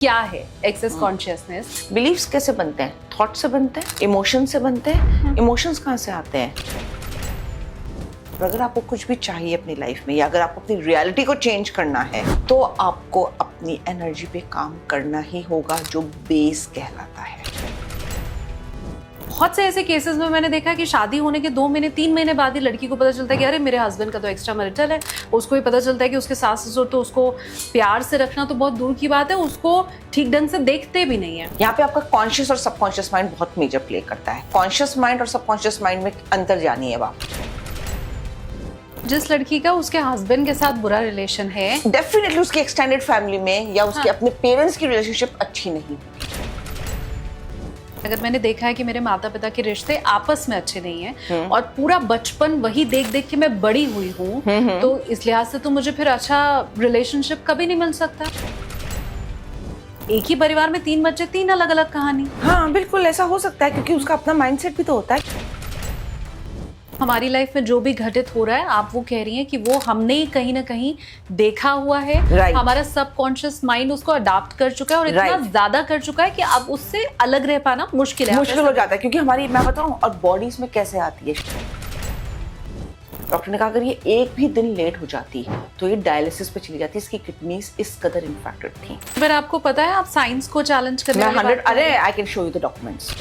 क्या है access consciousness? Beliefs कैसे बनते हैं? थॉट से बनते हैं, इमोशन से बनते हैं। इमोशंस कहाँ से आते हैं? और अगर आपको कुछ भी चाहिए अपनी लाइफ में या अगर आपको अपनी रियलिटी को चेंज करना है तो आपको अपनी एनर्जी पे काम करना ही होगा, जो बेस कहलाता है। बहुत से ऐसे केसेस में मैंने देखा कि शादी होने के 2 महीने 3 महीने बाद ही लड़की को पता चलता है कि अरे मेरे हस्बैंड का तो एक्स्ट्रा मैरिटल है। उसको भी पता चलता है कि उसके सास ससुर तो उसको प्यार से रखना तो बहुत दूर की बात है, उसको ठीक ढंग से देखते भी नहीं है। यहाँ पे आपका कॉन्शियस और सबकॉन्शियस माइंड बहुत मेजर प्ले करता है। कॉन्शियस माइंड और सबकॉन्शियस माइंड में अंतर जानिए आप। जिस लड़की का उसके हस्बैंड के साथ बुरा रिलेशन है, डेफिनेटली उसकी एक्सटेंडेड फैमिली में या उसके अपने पेरेंट्स की रिलेशनशिप अच्छी नहीं। अगर मैंने देखा है कि मेरे माता पिता के रिश्ते आपस में अच्छे नहीं हैं और पूरा बचपन वही देख देख के मैं बड़ी हुई हूँ, तो इस लिहाज से तो मुझे फिर अच्छा रिलेशनशिप कभी नहीं मिल सकता। एक ही परिवार में 3 बच्चे, 3 अलग अलग कहानी। हाँ बिल्कुल ऐसा हो सकता है, क्योंकि उसका अपना माइंडसेट भी तो होता है। हमारी लाइफ में जो भी घटित हो रहा है, आप वो कह रही हैं कि वो हमने ही कहीं ना कहीं देखा हुआ है। हमारा सबकॉन्शियस माइंड उसको अडॉप्ट कर चुका है और इतना ज्यादा कर चुका है कि अब उससे अलग रह पाना मुश्किल हो जाता है। क्योंकि हमारी, मैं बताऊं, और बॉडीज में कैसे आती है। डॉक्टर ने कहा अगर ये एक भी दिन लेट हो जाती तो ये डायलिसिस पे चली जाती। इसकी किडनीज इस कदर इन्फेक्टेड थी। अगर आपको पता है, आप साइंस को चैलेंज करने अरे I can show you the documents.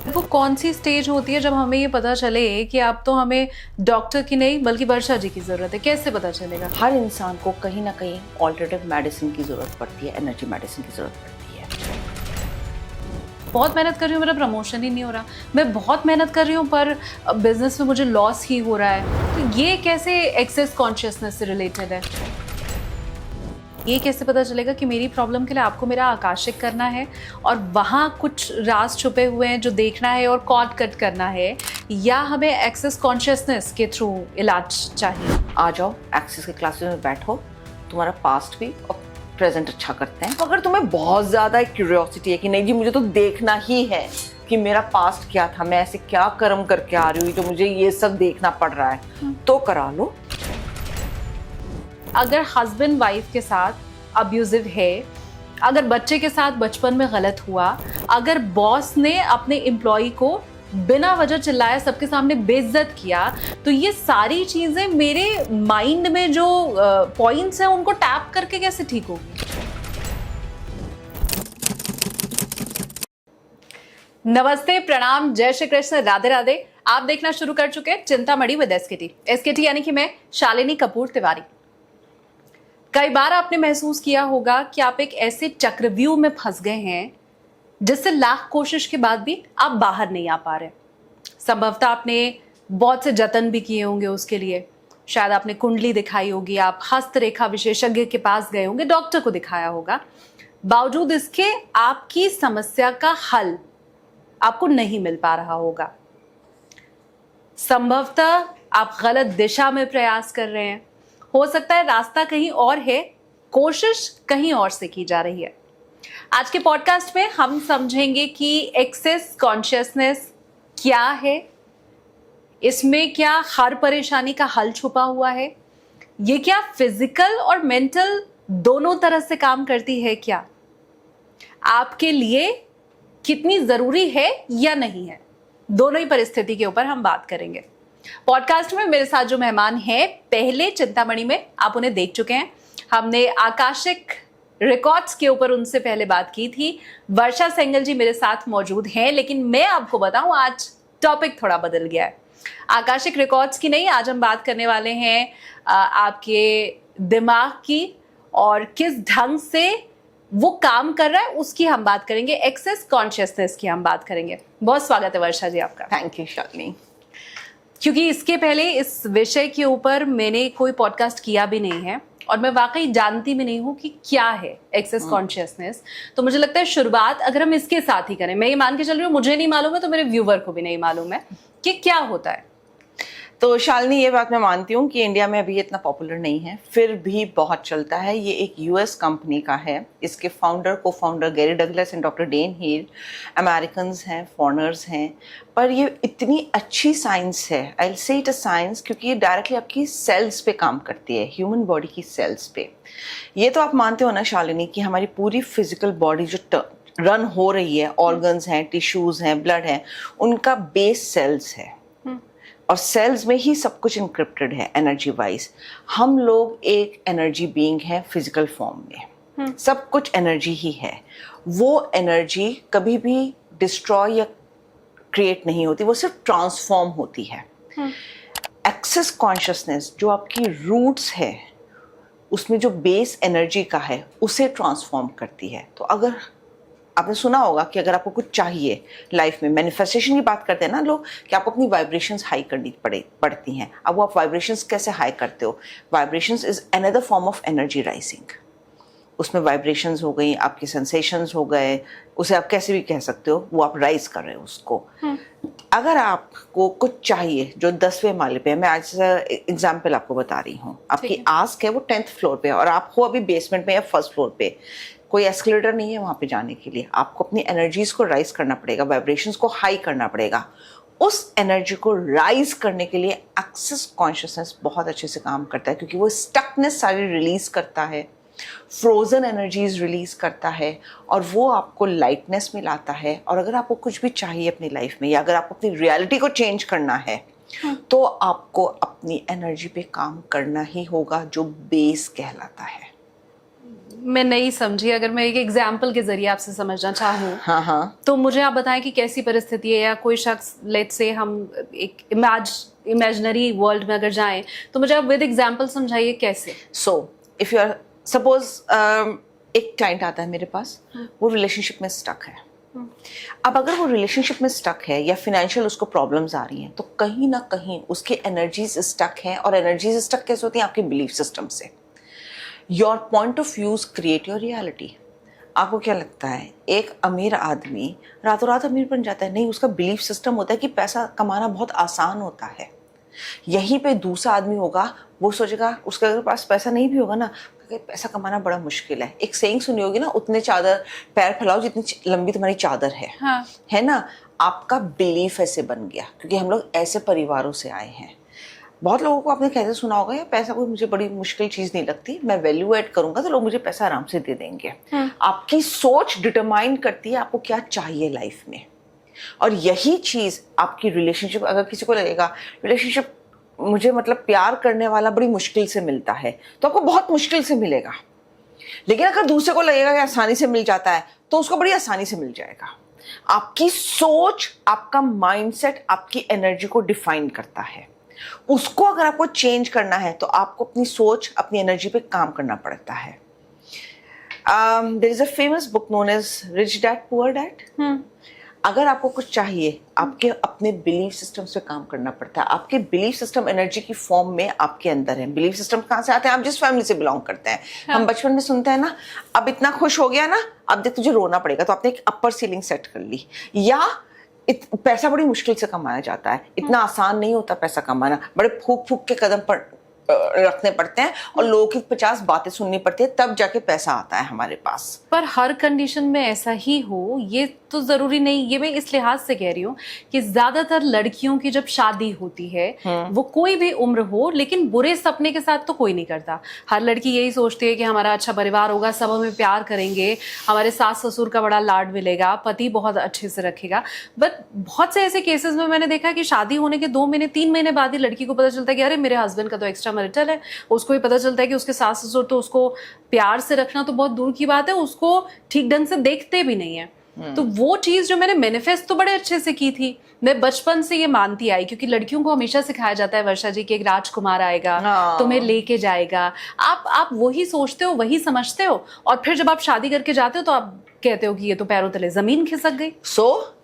वो कौन सी स्टेज होती है जब हमें ये पता चले कि अब तो हमें डॉक्टर की नहीं बल्कि वर्षा जी की जरूरत है? कैसे पता चलेगा? हर इंसान को कहीं ना कहीं ऑल्टरनेटिव मेडिसिन की जरूरत पड़ती है, एनर्जी मेडिसिन की जरूरत पड़ती है। बहुत मेहनत कर रही हूँ, मेरा प्रमोशन ही नहीं हो रहा। मैं बहुत मेहनत कर रही हूँ पर बिजनेस में मुझे लॉस ही हो रहा है। तो ये कैसे एक्सेस कॉन्शियसनेस से रिलेटेड है? ये कैसे पता चलेगा कि मेरी प्रॉब्लम के लिए आपको मेरा आकाशिक करना है और वहाँ कुछ राज छुपे हुए हैं जो देखना है और कॉर्ड कट करना है, या हमें एक्सेस कॉन्शियसनेस के थ्रू इलाज चाहिए? आ जाओ, एक्सेस के क्लासेस में बैठो, तुम्हारा पास्ट भी और प्रेजेंट अच्छा करते हैं। अगर तुम्हें बहुत ज़्यादा क्यूरियोसिटी है कि नहीं जी मुझे तो देखना ही है कि मेरा पास्ट क्या था, मैं ऐसे क्या कर्म करके आ रही हुई तो मुझे ये सब देखना पड़ रहा है, तो करा लो। अगर हस्बैंड वाइफ के साथ अब्यूजिव है, अगर बच्चे के साथ बचपन में गलत हुआ, अगर बॉस ने अपने एम्प्लॉय को बिना वजह चिल्लाया, सबके सामने बेइज्जत किया, तो ये सारी चीजें मेरे माइंड में जो पॉइंट्स हैं उनको टैप करके कैसे ठीक होगी? नमस्ते, प्रणाम, जय श्री कृष्ण, राधे राधे। आप देखना शुरू कर चुके हैं चिंतामणि विद एसकेटी यानी कि मैं शालिनी कपूर तिवारी। कई बार आपने महसूस किया होगा कि आप एक ऐसे चक्रव्यूह में फंस गए हैं जिससे लाख कोशिश के बाद भी आप बाहर नहीं आ पा रहे। संभवतः आपने बहुत से जतन भी किए होंगे उसके लिए। शायद आपने कुंडली दिखाई होगी, आप हस्तरेखा विशेषज्ञ के पास गए होंगे, डॉक्टर को दिखाया होगा। बावजूद इसके आपकी समस्या का हल आपको नहीं मिल पा रहा होगा। संभवतः आप गलत दिशा में प्रयास कर रहे हैं। हो सकता है रास्ता कहीं और है, कोशिश कहीं और से की जा रही है। आज के पॉडकास्ट में हम समझेंगे कि एक्सेस कॉन्शियसनेस क्या है, इसमें क्या हर परेशानी का हल छुपा हुआ है, ये क्या फिजिकल और मेंटल दोनों तरह से काम करती है, क्या आपके लिए कितनी जरूरी है या नहीं है, दोनों ही परिस्थिति के ऊपर हम बात करेंगे। पॉडकास्ट में मेरे साथ जो मेहमान हैं, पहले चिंतामणि में आप उन्हें देख चुके हैं। हमने आकाशिक रिकॉर्ड्स के ऊपर उनसे पहले बात की थी। वर्षा सेंगल जी मेरे साथ मौजूद हैं, लेकिन मैं आपको बताऊं आज टॉपिक थोड़ा बदल गया है। आकाशिक रिकॉर्ड्स की नहीं, आज हम बात करने वाले हैं आपके दिमाग की और किस ढंग से वो काम कर रहा है उसकी हम बात करेंगे। एक्सेस कॉन्शियसनेस की हम बात करेंगे। बहुत स्वागत है वर्षा जी आपका। Thank you Shalini. क्योंकि इसके पहले इस विषय के ऊपर मैंने कोई पॉडकास्ट किया भी नहीं है और मैं वाकई जानती भी नहीं हूँ कि क्या है एक्सेस कॉन्शियसनेस। तो मुझे लगता है शुरुआत अगर हम इसके साथ ही करें, मैं ये मान के चल रही हूँ मुझे नहीं मालूम है तो मेरे व्यूवर को भी नहीं मालूम है कि क्या होता है। तो शालिनी, ये बात मैं मानती हूँ कि इंडिया में अभी इतना पॉपुलर नहीं है, फिर भी बहुत चलता है। ये एक यूएस कंपनी का है। इसके को founder Gary Douglas and doctor Dain Heer Americans हैं, फॉरेनर्स हैं। पर ये इतनी अच्छी साइंस है, I will say it a science, क्योंकि ये डायरेक्टली आपकी सेल्स पे काम करती है, ह्यूमन बॉडी की सेल्स पे। ये तो आप मानते हो ना शालिनी कि हमारी पूरी फिजिकल बॉडी जो रन हो रही है, ऑर्गन्स हैं, टिश्यूज हैं, ब्लड है, उनका बेस सेल्स है। और सेल्स में ही सब कुछ इंक्रिप्टेड है एनर्जी वाइज। हम लोग एक एनर्जी बीइंग है फिजिकल फॉर्म में, सब कुछ एनर्जी ही है। वो एनर्जी कभी भी डिस्ट्रॉय या क्रिएट नहीं होती, वो सिर्फ ट्रांसफॉर्म होती है। एक्सेस कॉन्शियसनेस जो आपकी रूट्स है, उसमें जो बेस एनर्जी का है, उसे ट्रांसफॉर्म करती है। तो अगर आपने सुना होगा कि अगर आपको कुछ चाहिए लाइफ में, मैनिफेस्टेशन की बात करते हैं ना लोग, कि आपको अपनी वाइब्रेशंस हाई करनी पड़ती हैं। अब वो आप वाइब्रेशंस कैसे हाई करते हो? Vibrations is another form of energy rising. उसमें वाइब्रेशंस हो गई, आपके सेंसेशंस हो गए, उसे आप कैसे भी कह सकते हो, वो आप राइज कर रहे हो उसको। अगर आपको कुछ चाहिए जो 10वें माले पे है, मैं आज एग्जाम्पल आपको बता रही हूँ, आपकी आस्क है वो 10th फ्लोर पे है और आप हो अभी बेसमेंट में या फर्स्ट फ्लोर पे, कोई एस्केलेटर नहीं है वहाँ पे जाने के लिए। आपको अपनी एनर्जीज को राइज करना पड़ेगा, वाइब्रेशंस को हाई करना पड़ेगा। उस एनर्जी को राइज करने के लिए एक्सेस कॉन्शियसनेस बहुत अच्छे से काम करता है, क्योंकि वो स्टकनेस सारी रिलीज करता है, फ्रोजन एनर्जीज रिलीज करता है, और वो आपको लाइटनेस में लाता है। और अगर आपको कुछ भी चाहिए अपनी लाइफ में, या अगर आपको अपनी रियलिटी को चेंज करना है, तो आपको अपनी एनर्जी पे काम करना ही होगा, जो बेस कहलाता है। मैं नहीं समझी, अगर मैं एक एग्जाम्पल के जरिए आपसे समझना चाहूँ, हाँ, तो मुझे आप बताएं कि कैसी परिस्थिति है, या कोई शख्स, लेट्स से हम एक इमेजिनरी वर्ल्ड में अगर जाएं, तो मुझे आप विद एग्जाम्पल समझाइए कैसे। So if you are suppose एक क्लाइंट आता है मेरे पास, वो रिलेशनशिप में स्टक है। अब अगर वो रिलेशनशिप में स्टक है या फिनेंशियल उसको प्रॉब्लम्स आ रही हैं, तो कहीं ना कहीं उसकी एनर्जीज स्टक हैं। और एनर्जीज स्टक कैसे होती हैं? आपके बिलीफ सिस्टम से। Your point of views create your reality. आपको क्या लगता है एक अमीर आदमी रातों रात अमीर बन जाता है? नहीं, उसका बिलीफ सिस्टम होता है कि पैसा कमाना बहुत आसान होता है। यहीं पे दूसरा आदमी होगा, वो सोचेगा, उसके अगर पास पैसा नहीं भी होगा ना, पैसा कमाना बड़ा मुश्किल है। एक सेइंग सुनी होगी ना, उतने चादर पैर फैलाओ जितनी लंबी तुम्हारी चादर है। हाँ। है ना? आपका बिलीफ ऐसे बन गया, क्योंकि हम लोग ऐसे परिवारों से आए हैं। बहुत लोगों को आपने कैसे सुना होगा, या पैसा कोई मुझे बड़ी मुश्किल चीज नहीं लगती, मैं वैल्यू ऐड करूंगा तो लोग मुझे पैसा आराम से दे देंगे। आपकी सोच डिटरमाइन करती है आपको क्या चाहिए लाइफ में। और यही चीज आपकी रिलेशनशिप, अगर किसी को लगेगा रिलेशनशिप मुझे मतलब प्यार करने वाला बड़ी मुश्किल से मिलता है, तो आपको बहुत मुश्किल से मिलेगा। लेकिन अगर दूसरे को लगेगा कि आसानी से मिल जाता है, तो उसको बड़ी आसानी से मिल जाएगा। आपकी सोच, आपका माइंडसेट आपकी एनर्जी को डिफाइन करता है। उसको अगर आपको चेंज करना है, तो आपको अपनी सोच, अपनी एनर्जी पे काम करना पड़ता है। There is a famous book known as rich dad poor dad. अगर आपको कुछ चाहिए, आपके अपने बिलीफ सिस्टम से काम करना पड़ता है। आपके बिलीफ सिस्टम एनर्जी की फॉर्म में आपके अंदर है। बिलीफ सिस्टम कहाँ से आते हैं? आप जिस फैमिली से बिलोंग करते हैं। हाँ। हम बचपन में सुनते हैं ना, अब इतना खुश हो गया ना, अब देख तुझे रोना पड़ेगा, तो आपने एक अपर सीलिंग सेट कर ली। या पैसा बड़ी मुश्किल से कमाया जाता है, इतना आसान नहीं होता पैसा कमाना, बड़े फूक फूक के कदम पर रखने पड़ते हैं और लोगों की 50 बातें सुननी पड़ती है, तब जाके पैसा आता है हमारे पास। पर हर कंडीशन में ऐसा ही हो ये तो जरूरी नहीं। ये मैं इस लिहाज से कह रही हूँ कि ज्यादातर लड़कियों की जब शादी होती है, वो कोई भी उम्र हो, लेकिन बुरे सपने के साथ तो कोई नहीं करता। हर लड़की यही सोचती है कि हमारा अच्छा परिवार होगा, सब हमें प्यार करेंगे, हमारे सास ससुर का बड़ा लाड मिलेगा, पति बहुत अच्छे से रखेगा। बट बहुत से ऐसे केसेस में मैंने देखा कि शादी होने के 2 महीने 3 महीने बाद ही लड़की को पता चलता है कि अरे मेरे हस्बैंड का तो एक्स्ट्रा मैरिटल है। उसको ही पता चलता है कि उसके सास ससुर तो उसको प्यार से रखना तो बहुत दूर की बात है, उसको ठीक ढंग से देखते भी नहीं है। तो वो चीज जो मैंने मैनिफेस्ट तो बड़े अच्छे से की थी, मैं बचपन से ये मानती आई, क्योंकि लड़कियों को हमेशा सिखाया जाता है वर्षा जी कि एक राजकुमार आएगा, तुम्हें लेके जाएगा। आप वही सोचते हो, वही समझते हो, और फिर जब आप शादी करके जाते हो तो आप कहते हो कि ये तो पैरों तले जमीन खिसक गई।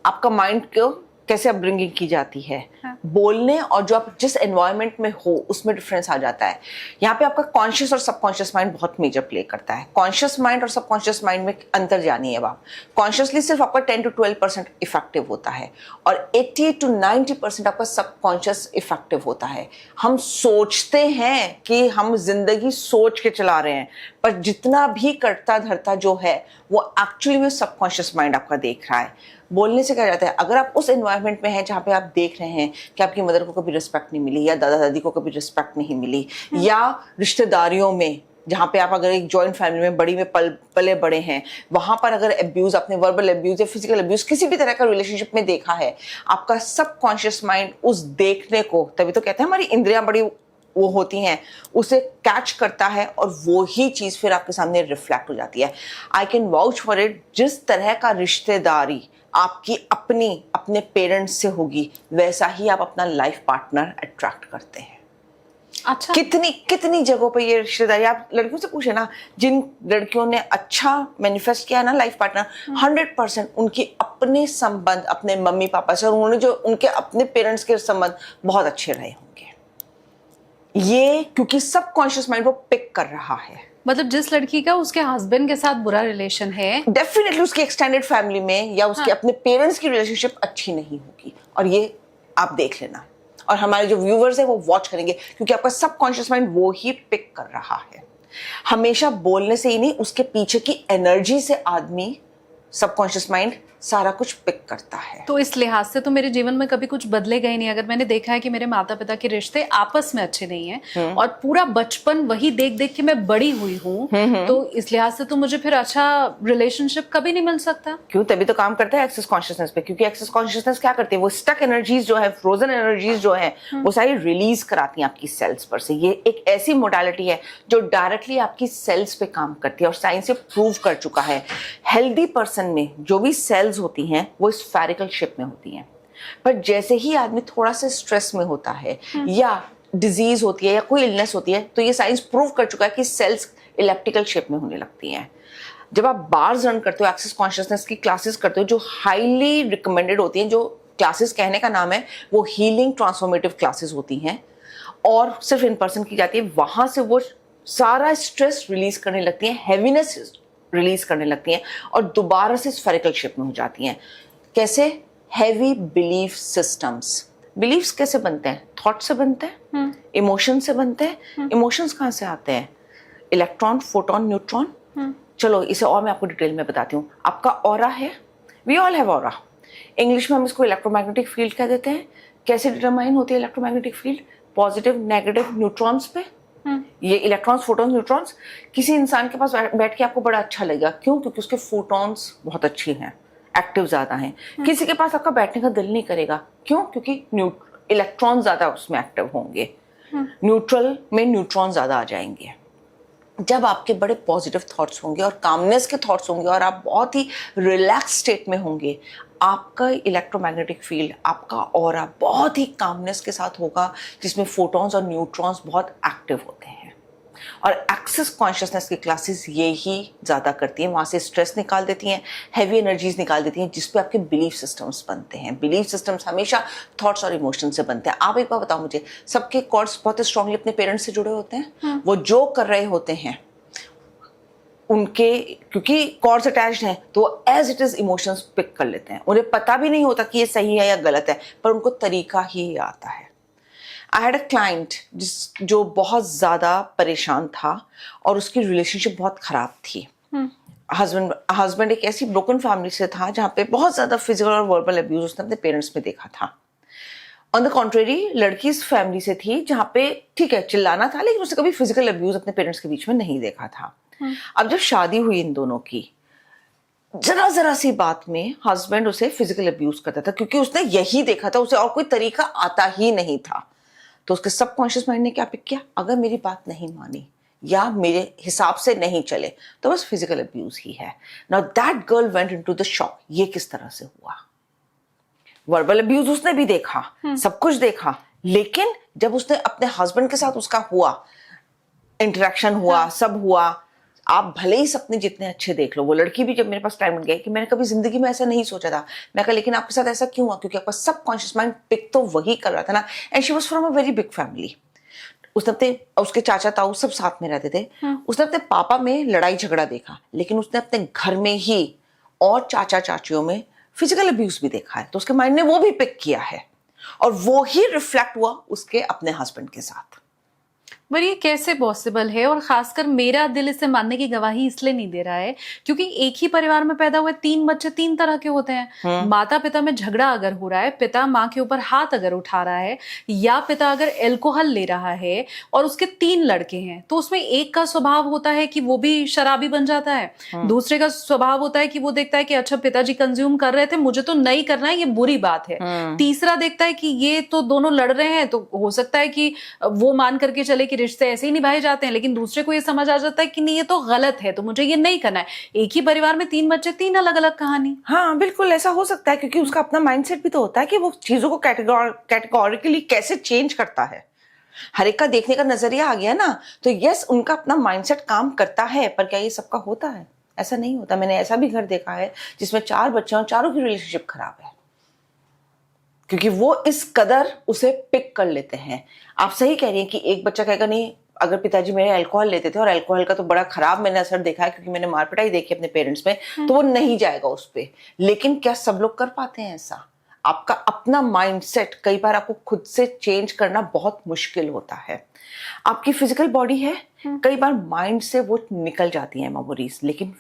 आपका माइंड को कैसे अपब्रिंगिंग की जाती है, हाँ। बोलने और जो आप जिस एनवायरनमेंट में हो उसमें डिफरेंस आ जाता है। यहाँ पे आपका कॉन्शियस और सबकॉन्शियस माइंड बहुत मेजर प्ले करता है। कॉन्शियस माइंड और सबकॉन्शियस माइंड में अंतर जानिए। अब आप कॉन्शियसली सिर्फ आपका 10 to 12% इफेक्टिव होता है और 80 to 90% आपका सबकॉन्शियस इफेक्टिव होता है। हम सोचते हैं कि हम जिंदगी सोच के चला रहे हैं, पर जितना भी करता धरता जो है वो एक्चुअली में सबकॉन्शियस माइंड आपका देख रहा है। बोलने से क्या जाता है, अगर आप उस एनवायरनमेंट में हैं जहाँ पे आप देख रहे हैं कि आपकी मदर को कभी रिस्पेक्ट नहीं मिली या दादा दादी को कभी रिस्पेक्ट नहीं मिली, या रिश्तेदारियों में जहाँ पे आप अगर एक जॉइंट फैमिली में बड़ी में पले बड़े हैं, वहां पर अगर अब्यूज, आपने वर्बल अब्यूज या फिजिकल अब्यूज किसी भी तरह का रिलेशनशिप में देखा है, आपका सबकॉन्शियस माइंड उस देखने को, तभी तो कहते हैं हमारी इंद्रियां बड़ी वो होती हैं, उसे कैच करता है और वो ही चीज फिर आपके सामने रिफ्लेक्ट हो जाती है। I can vouch for it. जिस तरह का रिश्तेदारी आपकी अपने पेरेंट्स से होगी, वैसा ही आप अपना लाइफ पार्टनर अट्रैक्ट करते हैं। अच्छा, कितनी जगहों पे ये रिश्तेदारी, आप लड़कियों से पूछे ना, जिन लड़कियों ने अच्छा मैनिफेस्ट किया ना लाइफ पार्टनर, 100% उनकी अपने संबंध अपने मम्मी पापा से और उन्होंने जो उनके अपने पेरेंट्स के संबंध बहुत अच्छे रहे होंगे। ये क्योंकि सबकॉन्शियस माइंड वो पिक कर रहा है। मतलब जिस लड़की का उसके हस्बैंड के साथ बुरा रिलेशन है, डेफिनेटली उसकी एक्सटेंडेड फैमिली में या उसके अपने पेरेंट्स की रिलेशनशिप अच्छी नहीं होगी, और ये आप देख लेना, और हमारे जो व्यूवर्स है वो वॉच करेंगे, क्योंकि आपका सबकॉन्शियस माइंड वो ही पिक कर रहा है। हमेशा बोलने से ही नहीं, उसके पीछे की एनर्जी से आदमी सबकॉन्शियस माइंड सारा कुछ पिक करता है। तो इस लिहाज से तो मेरे जीवन में कभी कुछ बदलेगा ही नहीं। अगर मैंने देखा है कि मेरे माता पिता के रिश्ते आपस में अच्छे नहीं हैं और पूरा बचपन वही देख देख के मैं बड़ी हुई हूँ, तो इस लिहाज से तो मुझे फिर अच्छा रिलेशनशिप कभी नहीं मिल सकता। क्यों? तभी तो काम करता है एक्सेस कॉन्शियसनेस पे, क्योंकि एक्सेस कॉन्शियसनेस क्या करती है, वो स्टक एनर्जीज जो है, फ्रोजन एनर्जीज जो है, वो सारी रिलीज कराती है आपकी सेल्स पर से। ये एक ऐसी मोडालिटी है जो डायरेक्टली आपकी सेल्स पे काम करती है और साइंस से प्रूव कर चुका है। हेल्दी पर्सन में जो भी सेल्स होती हैं वो स्फेरिकल शेप में होती हैं, पर जैसे ही आदमी थोड़ा सा स्ट्रेस में होता है या डिजीज होती है या कोई इलनेस होती है, तो ये साइंस प्रूव कर चुका है कि सेल्स इलेप्टिकल शेप में होने लगती हैं। जब आप बार्स रन करते हो, एक्सेस कॉन्शियसनेस की क्लासेस करते हो, जो हाईली रिकमेंडेड होती हैं, जो क्लासेस कहने का नाम है वो हीलिंग ट्रांसफॉर्मेटिव क्लासेस होती हैं और सिर्फ इन पर्सन की जाती है, वहां से वो सारा स्ट्रेस रिलीज करने लगती है, हैवीनेस रिलीज करने लगती हैं और दोबारा से स्फेरिकल शेप में हो जाती हैं। कैसे? Heavy belief systems. बिलीफ्स कैसे बनते हैं? थॉट से बनते हैं, इमोशन से बनते हैं। इमोशंस कहाँ से आते हैं? Electron, photon, neutron. चलो इसे और मैं आपको डिटेल में बताती हूँ। आपका ऑरा है, we all have aura. English में हम इसको इलेक्ट्रोमैग्नेटिक फील्ड कह देते हैं। कैसे डिटरमाइन होती है electromagnetic field? Positive negative neutrons पे। ये इलेक्ट्रॉन्स, फोटॉन्स, न्यूट्रॉन्स। किसी इंसान के पास बैठ के आपको बड़ा अच्छा लगेगा, क्यों? क्योंकि उसके फोटॉन्स बहुत अच्छे हैं, एक्टिव ज्यादा हैं। किसी के पास आपका बैठने का दिल नहीं करेगा, क्यों? क्योंकि इलेक्ट्रॉन ज्यादा उसमें एक्टिव होंगे, न्यूट्रल में न्यूट्रॉन ज्यादा आ जाएंगे। जब आपके बड़े पॉजिटिव थॉट्स होंगे और कामनेस के थॉट्स होंगे और आप बहुत ही रिलैक्स स्टेट में होंगे, आपका इलेक्ट्रोमैग्नेटिक फील्ड, आपका ऑरा बहुत ही कामनेस के साथ होगा, जिसमें फोटॉन्स और न्यूट्रॉन्स बहुत एक्टिव होते हैं। और एक्सेस कॉन्शियसनेस की क्लासेस ये ही ज़्यादा करती हैं, वहाँ से स्ट्रेस निकाल देती हैं, हैवी एनर्जीज निकाल देती हैं, जिसपे आपके बिलीफ सिस्टम्स बनते हैं। बिलीफ सिस्टम्स हमेशा थॉट्स और इमोशन से बनते हैं। आप एक बार बताओ मुझे, सबके कॉर्ड्स बहुत स्ट्रांगली अपने पेरेंट्स से जुड़े होते हैं। वो जो कर रहे होते हैं उनके, क्योंकि कॉर्ड्स अटैच्ड हैं, तो as it is emotions pick कर लेते हैं। उन्हें पता भी नहीं होता कि ये सही है या गलत है, पर उनको तरीका ही आता है। आई हैड अ क्लाइंट जो बहुत ज़्यादा परेशान था और उसकी रिलेशनशिप बहुत ख़राब थी। हस्बैंड एक ऐसी ब्रोकन फैमिली से था जहाँ पे बहुत ज़्यादा फिजिकल और वर्बल अब्यूज उसने अपने पेरेंट्स में देखा था। ऑन द कॉन्ट्रेरी, लड़की इस फैमिली से थी जहाँ पे ठीक है चिल्लाना था, लेकिन उसने कभी फिजिकल अब्यूज अपने पेरेंट्स के बीच में नहीं देखा था। अब जब शादी हुई इन दोनों की, जरा सी बात में हस्बैंड उसे फिजिकल अब्यूज करता था, क्योंकि उसने यही देखा था, उसे और कोई तरीका आता ही नहीं था। तो उसके सबकॉन्शियस माइंड ने क्या पिक किया? अगर मेरी बात नहीं मानी या मेरे हिसाब से नहीं चले तो बस फिजिकल अब्यूज ही है। Now that girl went into the shock. ये किस तरह से हुआ? वर्बल अब्यूज उसने भी देखा, सब कुछ देखा, लेकिन जब उसने अपने हस्बैंड के साथ उसका हुआ, इंटरेक्शन हुआ, सब हुआ, आप भले ही सपने जितने अच्छे देख लो, वो लड़की भी जब मेरे पास क्लाइंट बन गई कि मैंने कभी जिंदगी में ऐसा नहीं सोचा था, मैं कहा लेकिन आपके साथ ऐसा क्यों हुआ? क्योंकि आपका सबकॉन्शियस माइंड पिक तो वही कर रहा था ना। And she was from a very big family. उसने अपने, उसके चाचा ताऊ सब साथ में रहते थे। उसने अपने पापा में लड़ाई झगड़ा देखा, लेकिन उसने अपने घर में ही और चाचा चाचियों में फिजिकल अब्यूज भी देखा है, तो उसके माइंड ने वो भी पिक किया है और वो ही रिफ्लेक्ट हुआ उसके अपने हस्बैंड के साथ। पर ये कैसे पॉसिबल है? और खासकर मेरा दिल इसे मानने की गवाही इसलिए नहीं दे रहा है क्योंकि एक ही परिवार में पैदा हुए 3 बच्चे 3 तरह के होते हैं। माता पिता में झगड़ा अगर हो रहा है, पिता माँ के ऊपर हाथ अगर उठा रहा है, या पिता अगर अल्कोहल ले रहा है और उसके 3 लड़के हैं, तो उसमें एक का स्वभाव होता है कि वो भी शराबी बन जाता है, दूसरे का स्वभाव होता है कि वो देखता है कि अच्छा पिताजी कंज्यूम कर रहे थे, मुझे तो नहीं करना है, ये बुरी बात है। तीसरा देखता है कि ये तो दोनों लड़ रहे हैं, तो हो सकता है कि वो मान करके चले कि रिश्ते ऐसे ही निभाए जाते हैं, लेकिन दूसरे को ये समझ आ जाता है कि नहीं ये तो गलत है, तो मुझे ये नहीं करना है। एक ही परिवार में 3 बच्चे, 3 अलग अलग कहानी। हाँ बिल्कुल ऐसा हो सकता है, क्योंकि उसका अपना माइंडसेट भी तो होता है कि वो चीजों को कैटेगोरिकली कैसे चेंज करता है। हर एक का देखने का नजरिया आ गया ना, तो यस उनका अपना माइंडसेट काम करता है। पर क्या ये सबका होता है? ऐसा नहीं होता। मैंने ऐसा भी घर देखा है जिसमें 4 बच्चे और चारों की रिलेशनशिप खराब है, क्योंकि वो इस कदर उसे पिक कर लेते हैं। आप सही कह रही हैं कि एक बच्चा कहेगा नहीं, अगर पिताजी मेरे अल्कोहल लेते थे, और अल्कोहल का तो बड़ा खराब मैंने असर देखा है क्योंकि मैंने मार पिटाई देखी अपने पेरेंट्स में, तो वो नहीं जाएगा उस पे। लेकिन क्या सब लोग कर पाते हैं ऐसा? आपका अपना माइंडसेट कई बार आपको खुद से चेंज करना बहुत मुश्किल होता है। आपकी फिजिकल बॉडी है, कई बार माइंड से वो निकल जाती है मेमोरीज, लेकिन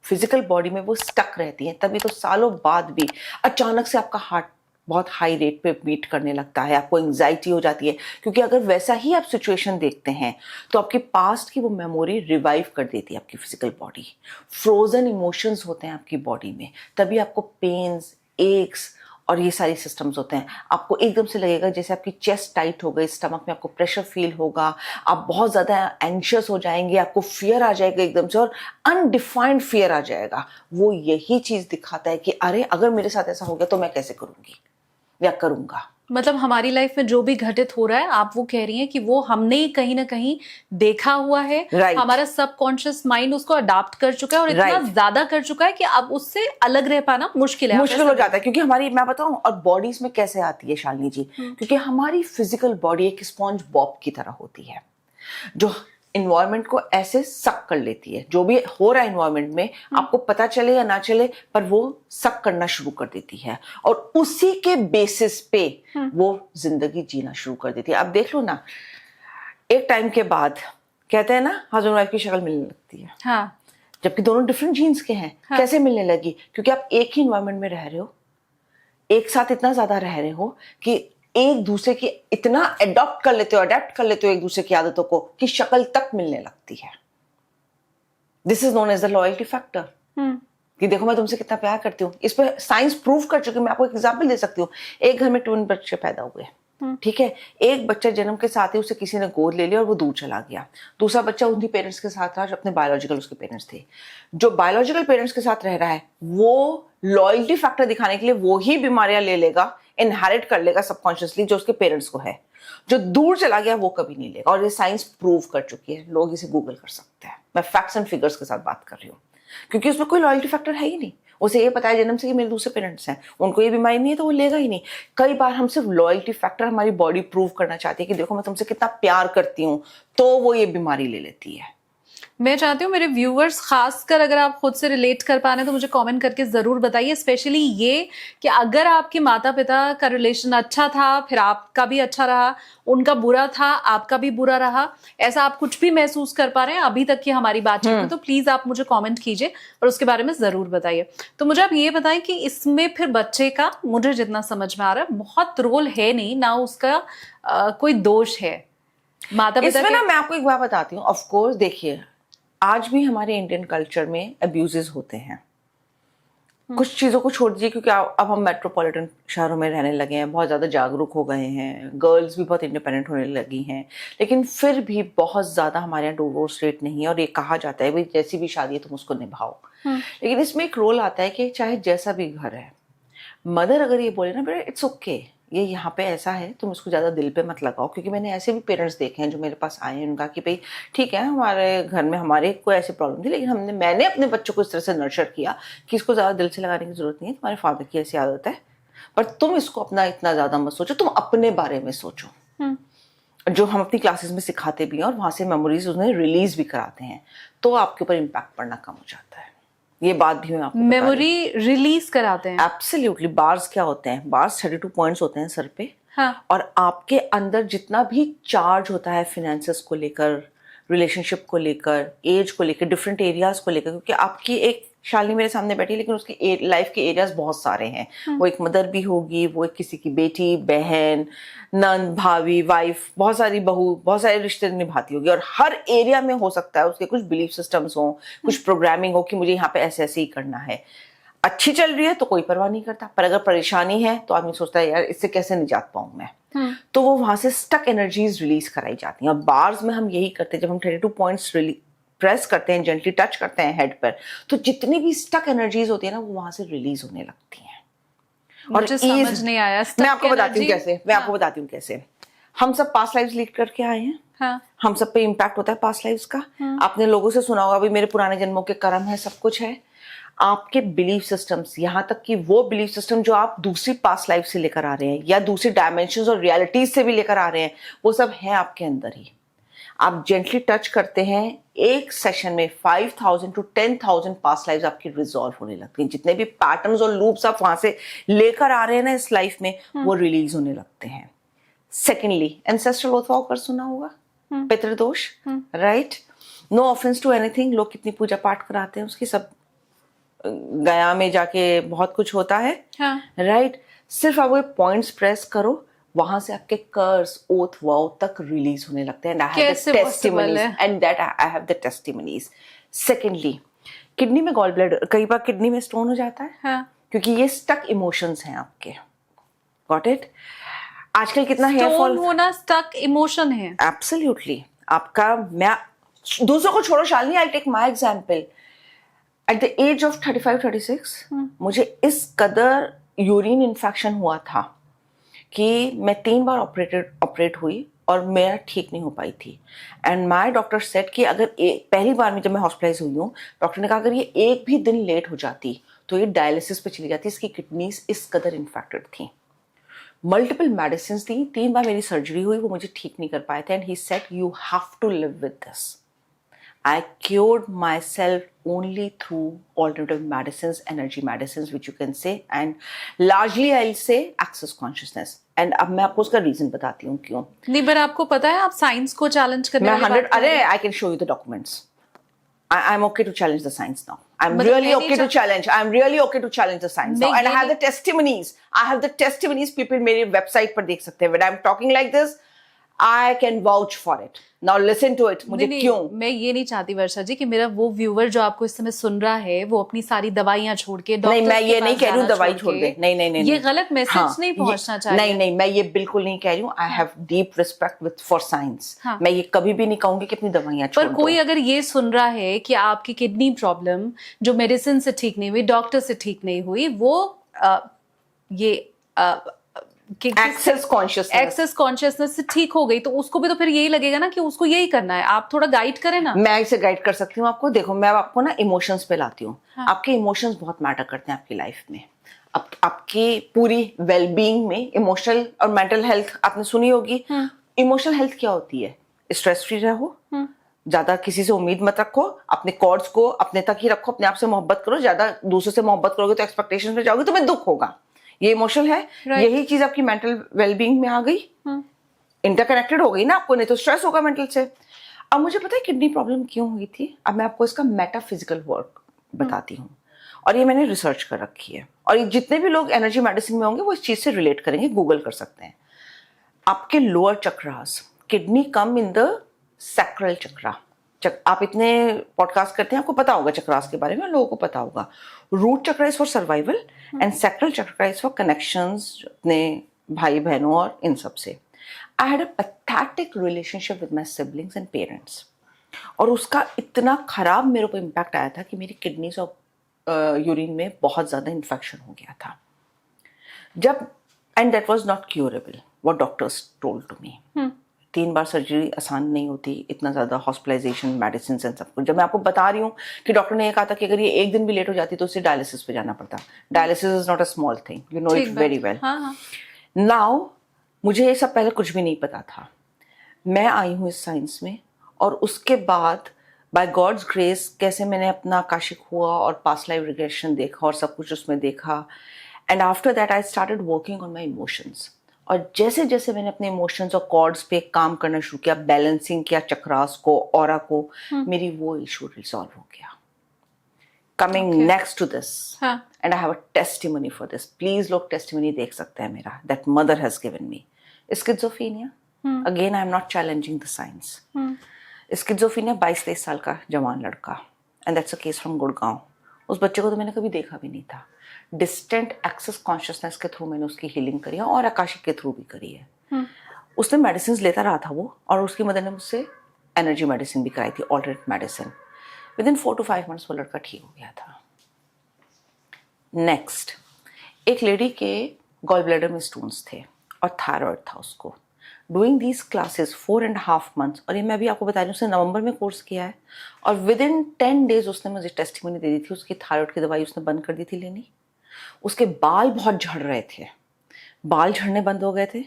फिजिकल बॉडी में वो स्टक रहती हैं। तभी तो सालों बाद भी अचानक से आपका हार्ट बहुत हाई रेट पे बीट करने लगता है, आपको एंजाइटी हो जाती है, क्योंकि अगर वैसा ही आप सिचुएशन देखते हैं तो आपके पास्ट की वो मेमोरी रिवाइव कर देती है आपकी फिजिकल बॉडी। फ्रोजन इमोशंस होते हैं आपकी बॉडी में, तभी आपको पेन्स, एक्स और ये सारी सिस्टम्स होते हैं। आपको एकदम से लगेगा जैसे आपकी चेस्ट टाइट हो गई, स्टमक में आपको प्रेशर फील होगा, आप बहुत ज़्यादा एंशियस हो जाएंगे, आपको फियर आ जाएगा एकदम से, और अनडिफाइंड फियर आ जाएगा। वो यही चीज़ दिखाता है कि अरे अगर मेरे साथ ऐसा हो गया तो मैं कैसे करूँगी या करूँगा। मतलब हमारी लाइफ में जो भी घटित हो रहा है, आप वो कह रही हैं कि वो हमने कहीं ना कहीं देखा हुआ है। Right. हमारा सबकॉन्शियस माइंड उसको अडॉप्ट कर चुका है और इतना Right. ज्यादा कर चुका है कि अब उससे अलग रह पाना मुश्किल है। मुश्किल हो जाता है, क्योंकि हमारी, मैं बताऊं, और बॉडीज में कैसे आती है शालिनी जी, क्योंकि हमारी फिजिकल बॉडी एक स्पॉन्ज बॉब की तरह होती है जो इन्वायरमेंट को ऐसे सक कर लेती है। जो भी हो रहा है इन्वायरमेंट में, आपको पता चले या ना चले, पर वो सक करना शुरू कर देती है और उसी के बेसिस पे वो जिंदगी जीना शुरू कर देती है। अब देख लो ना, एक टाइम के बाद कहते हैं ना हस्बैंड वाइफ की शक्ल मिलने लगती है। हाँ। जबकि दोनों डिफरेंट जीन्स के हैं। हाँ। कैसे मिलने लगी? क्योंकि आप एक ही इन्वायरमेंट में रह रहे हो, एक साथ इतना ज्यादा रह रहे हो कि एक दूसरे की इतना अडॉप्ट कर लेते हो, अडेप्ट कर लेते हो एक दूसरे की आदतों को, कि शक्ल तक मिलने लगती है। This is known as the loyalty factor. कि देखो मैं तुमसे कितना प्यार करती हूँ। इस पर साइंस प्रूव कर चुकी है। मैं आपको एक एग्जांपल दे सकती हूँ। एक घर में 2 बच्चे पैदा हुए, ठीक है। एक बच्चा जन्म के साथ ही उसे किसी ने गोद ले लिया और वो दूर चला गया। दूसरा बच्चा उन्हीं पेरेंट्स के साथ रहा जो अपने बायोलॉजिकल उसके पेरेंट्स थे। जो बायोलॉजिकल पेरेंट्स के साथ रह रहा है वो लॉयल्टी फैक्टर दिखाने के लिए वो ही बीमारियां ले लेगा, इनहेरिट कर लेगा सबकॉन्शियसली, जो उसके पेरेंट्स को है। जो दूर चला गया वो कभी नहीं लेगा, और ये साइंस प्रूव कर चुकी है। लोग इसे गूगल कर सकते हैं। मैं फैक्ट्स एंड फिगर्स के साथ बात कर रही हूँ, क्योंकि उसमें कोई लॉयल्टी फैक्टर है ही नहीं। उसे ये पता है जन्म से कि मेरे दूसरे पेरेंट्स हैं, उनको ये बीमारी नहीं है, तो वो लेगा ही नहीं। कई बार हम सिर्फ लॉयल्टी फैक्टर हमारी बॉडी प्रूव करना चाहती है कि देखो मैं तुमसे कितना प्यार करती हूँ, तो वो ये बीमारी ले लेती है। मैं चाहती हूँ मेरे व्यूअर्स, खासकर अगर आप खुद से रिलेट कर पा रहे हैं तो मुझे कमेंट करके ज़रूर बताइए। स्पेशली ये कि अगर आपके माता पिता का रिलेशन अच्छा था, फिर आपका भी अच्छा रहा, उनका बुरा था, आपका भी बुरा रहा, ऐसा आप कुछ भी महसूस कर पा रहे हैं अभी तक की हमारी बातचीत में, तो प्लीज़ आप मुझे कॉमेंट कीजिए और उसके बारे में ज़रूर बताइए। तो मुझे आप ये बताएं कि इसमें फिर बच्चे का, मुझे जितना समझ में आ रहा है, बहुत रोल है नहीं, ना उसका कोई दोष है माता पिता इसमें। ना मैं आपको एक बात बताती हूँ। ऑफ कोर्स देखिए, आज भी हमारे इंडियन कल्चर में अब्यूजेस होते हैं। कुछ चीज़ों को छोड़ दीजिए, क्योंकि अब हम मेट्रोपॉलिटन शहरों में रहने लगे हैं, बहुत ज़्यादा जागरूक हो गए हैं, गर्ल्स भी बहुत इंडिपेंडेंट होने लगी हैं, लेकिन फिर भी बहुत ज़्यादा हमारे यहाँ डिवोर्स रेट नहीं है। और ये कहा जाता है भाई जैसी भी शादी है तुम उसको निभाओ। लेकिन इसमें एक रोल आता है कि चाहे जैसा भी घर है, मदर अगर ये बोले ना बेटा इट्स ओके, ये यहाँ पे ऐसा है, तुम इसको ज़्यादा दिल पे मत लगाओ। क्योंकि मैंने ऐसे भी पेरेंट्स देखे हैं जो मेरे पास आए हैं, उनका कि भाई ठीक है, हमारे घर में हमारे कोई ऐसी प्रॉब्लम थी, लेकिन मैंने अपने बच्चों को इस तरह से नर्चर किया कि इसको ज़्यादा दिल से लगाने की ज़रूरत नहीं है, तुम्हारे फादर की ऐसी आदत है, पर तुम इसको अपना इतना ज़्यादा मत सोचो, तुम अपने बारे में सोचो। जो हम अपनी क्लासेस में सिखाते भी हैं और वहाँ से मेमोरीज उन्हें रिलीज भी कराते हैं, तो आपके ऊपर इम्पैक्ट पड़ना कम हो जाता है। ये बात भी मैं आपको मेमोरी रिलीज कराते हैं। एब्सोल्युटली। बार्स क्या होते हैं? बार्स 32 पॉइंट्स होते हैं सर पे। हाँ. और आपके अंदर जितना भी चार्ज होता है फिनेंसेस को लेकर, रिलेशनशिप को लेकर, एज को लेकर, डिफरेंट एरियाज को लेकर, क्योंकि आपकी एक शालिनी मेरे सामने बैठी, लेकिन उसकी लाइफ के एरियाज बहुत सारे हैं। वो एक मदर भी होगी, वो एक किसी की बेटी, बहन, नंद, भाभी, वाइफ, बहुत सारी बहू, बहुत सारे रिश्ते निभाती होगी, और हर एरिया में हो सकता है उसके कुछ बिलीफ सिस्टम्स हो, कुछ प्रोग्रामिंग हो कि मुझे यहाँ पे ऐसे ऐसे ही करना है। अच्छी चल रही है तो कोई परवाह नहीं करता, पर अगर परेशानी है तो आदमी सोचता है यार इससे कैसे निजात पाऊं मैं। तो वो वहां से स्टक एनर्जीज रिलीज कराई जाती हैं। और बार्स में हम यही करते हैं, जब हम 32 पॉइंट्स प्रेस करते हैं, जेंटली टच करते हैं हेड पर, तो जितनी भी स्टक एनर्जीज होती है ना, वो वहां से रिलीज होने लगती हैं। और समझ नहीं आया, मैं आपको बताती हूँ कैसे। मैं आपको बताती हूँ कैसे। हम सब पास्ट लाइव्स लीड करके आए हैं। हाँ. हम सब पे इम्पैक्ट होता है पास्ट लाइव्स का। आपने लोगों से सुना होगा भी मेरे पुराने जन्मों के कर्म है, सब कुछ है। आपके बिलीफ सिस्टम्स, यहाँ तक कि वो बिलीफ सिस्टम जो आप दूसरी पास्ट लाइफ से लेकर आ रहे हैं या दूसरी डायमेंशंस और रियलिटीज से भी लेकर आ रहे हैं, वो सब है आपके अंदर ही। आप जेंटली टच करते हैं, एक सेशन में 5000 to 10,000 पास्ट लाइव्स आपकी रिजॉल्व होने लगती हैं। जितने भी पैटर्न्स और लूप्स आप वहां से लेकर आ रहे हैं ना इस लाइफ में, वो रिलीज होने लगते हैं। सेकेंडली, एंसेस्ट्रल ओथ वॉकर सुना होगा, पितृदोष, right? No offence to anything. लोग कितनी पूजा पाठ कराते हैं उसकी, सब गया में जाके बहुत कुछ होता है, राइट? सिर्फ आप वो पॉइंट्स प्रेस करो, वहां से आपके कर्स, ओथ, वाव तक रिलीज होने लगते हैं। I have the testimonies. Secondly, kidney में गॉल ब्लैडर, कई बार किडनी में स्टोन हो जाता है। हाँ. क्योंकि ये स्टक इमोशंस हैं आपके। Got it? आजकल कितना हेयर फॉल होना स्टक इमोशन है। एब्सोल्युटली। आपका, मैं दूसरों को छोड़ो Shalini, I take my example. At the age of 35-36 मुझे इस कदर यूरिन इन्फेक्शन हुआ था कि मैं 3 बार ऑपरेट हुई और मेरा ठीक नहीं हो पाई थी। एंड माय डॉक्टर सेड कि अगर पहली बार में जब मैं हॉस्पिटलाइज हुई हूँ, डॉक्टर ने कहा अगर ये एक भी दिन लेट हो जाती तो ये डायलिसिस पे चली जाती। इसकी किडनीज इस कदर इन्फेक्टेड थी। मल्टीपल मेडिसिन दी, 3 बार मेरी सर्जरी हुई, वो मुझे ठीक नहीं कर पाए थे। And he said you have to live with this. I cured myself only through alternative medicines, energy medicines, which you can say, and largely I'll say access consciousness. And अब मैं आपको उसका रीजन बताती हूँ क्यों। नहीं, पर आपको पता है आप साइंस को चैलेंज करने वाली बात कर रहे हैं। I can show you the documents. I'm okay to challenge the science now. I'm really okay to challenge the science now. And I have the testimonies. People मेरी वेबसाइट पर देख सकते हैं। When I'm talking like this, I can vouch for it. Now listen to it. मुझे क्यों? मैं ये नहीं चाहती वर्षा जी कि मेरा वो व्यूअर जो आपको इस समय सुन रहा है वो अपनी सारी दवाइयां छोड़ के नहीं, मैं ये नहीं कह रही हूँ दवाई छोड़ दे। नहीं, ये गलत मैसेज नहीं पहुंचना चाहिए। नहीं, मैं ये बिल्कुल नहीं कह रही हूँ। I have deep respect for science. मैं ये कभी भी नहीं कहूंगी कि अपनी दवाइयां छोड़ दो। पर कोई अगर ये सुन रहा है कि आपकी किडनी प्रॉब्लम जो मेडिसिन से ठीक नहीं हुई, डॉक्टर से ठीक नहीं हुई, वो एक्सेस कॉन्शियसनेस से ठीक हो गई, तो उसको भी तो फिर यही लगेगा ना कि उसको यही करना है। आप थोड़ा गाइड करें ना। मैं इसे गाइड कर सकती हूँ आपको। देखो, मैं आपको ना इमोशंस पे लाती हूँ। हाँ. आपके इमोशंस बहुत मैटर करते हैं आपकी लाइफ में। आपकी पूरी वेलबींग में इमोशनल और मेंटल हेल्थ आपने सुनी होगी। इमोशनल हेल्थ क्या होती है? स्ट्रेस फ्री रहो, ज्यादा किसी से उम्मीद मत रखो, अपने कॉर्ड्स को अपने तक ही रखो, अपने आप से मोहब्बत करो। ज्यादा दूसरों से मोहब्बत करोगे तो एक्सपेक्टेशंस में जाओगे, तुम्हें दुख होगा। ये इमोशनल है। यही चीज आपकी मेंटल वेलबींग में आ गई, इंटरकनेक्टेड हो गई ना आपको, नहीं तो स्ट्रेस होगा मेंटल से। अब मुझे पता है किडनी प्रॉब्लम क्यों हुई थी। अब मैं आपको इसका मेटाफिजिकल वर्क बताती हूँ, और ये मैंने रिसर्च कर रखी है। और ये जितने भी लोग एनर्जी मेडिसिन में होंगे वो इस चीज से रिलेट करेंगे, गूगल कर सकते हैं। आपके lower chakras, kidney come in the sacral chakra. आप इतने पॉडकास्ट करते हैं, आपको पता होगा चक्रास के बारे में, लोगों को पता होगा। Root chakra is for survival and sacral chakra is for connections अपने भाई बहनों और इन सब से। I had a pathetic relationship with my siblings and parents, और उसका इतना खराब मेरे को इम्पैक्ट आया था कि मेरी किडनीज और यूरिन में बहुत ज़्यादा इन्फेक्शन हो गया था। जब and that was not curable, what doctors told to me. 3 बार सर्जरी आसान नहीं होती, इतना ज़्यादा हॉस्पिटलाइजेशन, मेडिसिन एंड सब कुछ। जब मैं आपको बता रही हूँ कि डॉक्टर ने ये कहा था कि अगर ये एक दिन भी लेट हो जाती तो उसे डायलिसिस पे जाना पड़ता। Dialysis is not a small thing, you know it very well. Now मुझे ये सब पहले कुछ भी नहीं पता था। मैं आई हूँ इस साइंस में, और उसके बाद बाय गॉड्स ग्रेस कैसे मैंने अपना आकाशिक हुआ और पास्ट लाइफ रिग्रेशन देखा और सब कुछ उसमें देखा। And after that I started working on my emotions. और जैसे जैसे मैंने अपने इमोशंस और कॉर्ड्स पे काम करना शुरू किया, बैलेंसिंग किया चक्रास को, ऑरा को, मेरी वो इशू रिजॉल्व हो गया। Coming next to this, and I have a testimony for this. Please लोग टेस्टिमनी देख सकते हैं मेरा, that mother has given me schizophrenia. Again I am not challenging the science. Schizophrenia 22-23 साल का जवान लड़का, and that's a case from Gurgaon. उस बच्चे को तो मैंने कभी देखा भी नहीं था। डिस्टेंट एक्सेस कॉन्शियसनेस के थ्रू मैंने उसकी हीलिंग करी है, और आकाशिक के थ्रू भी करी है। उसने मेडिसिन लेता रहा था वो, और उसकी मदर ने मुझसे एनर्जी मेडिसिन भी कराई थी, alternate medicine. With in 4 to 5 months वो लड़का ठीक हो गया था। नेक्स्ट, एक लेडी के गॉल ब्लैडर में स्टोन्स थे और थायराइड था उसको। डूइंग दीज क्लासेस 4.5 months, और ये मैं भी आपको बता रही हूँ, उसने नवंबर में कोर्स किया है, और विद इन 10 days उसने मुझे टेस्टिमनी दे दी थी। उसकी थायराइड की दवाई उसने बंद कर दी थी लेनी। उसके बाल बहुत झड़ रहे थे, बाल झड़ने बंद हो गए थे।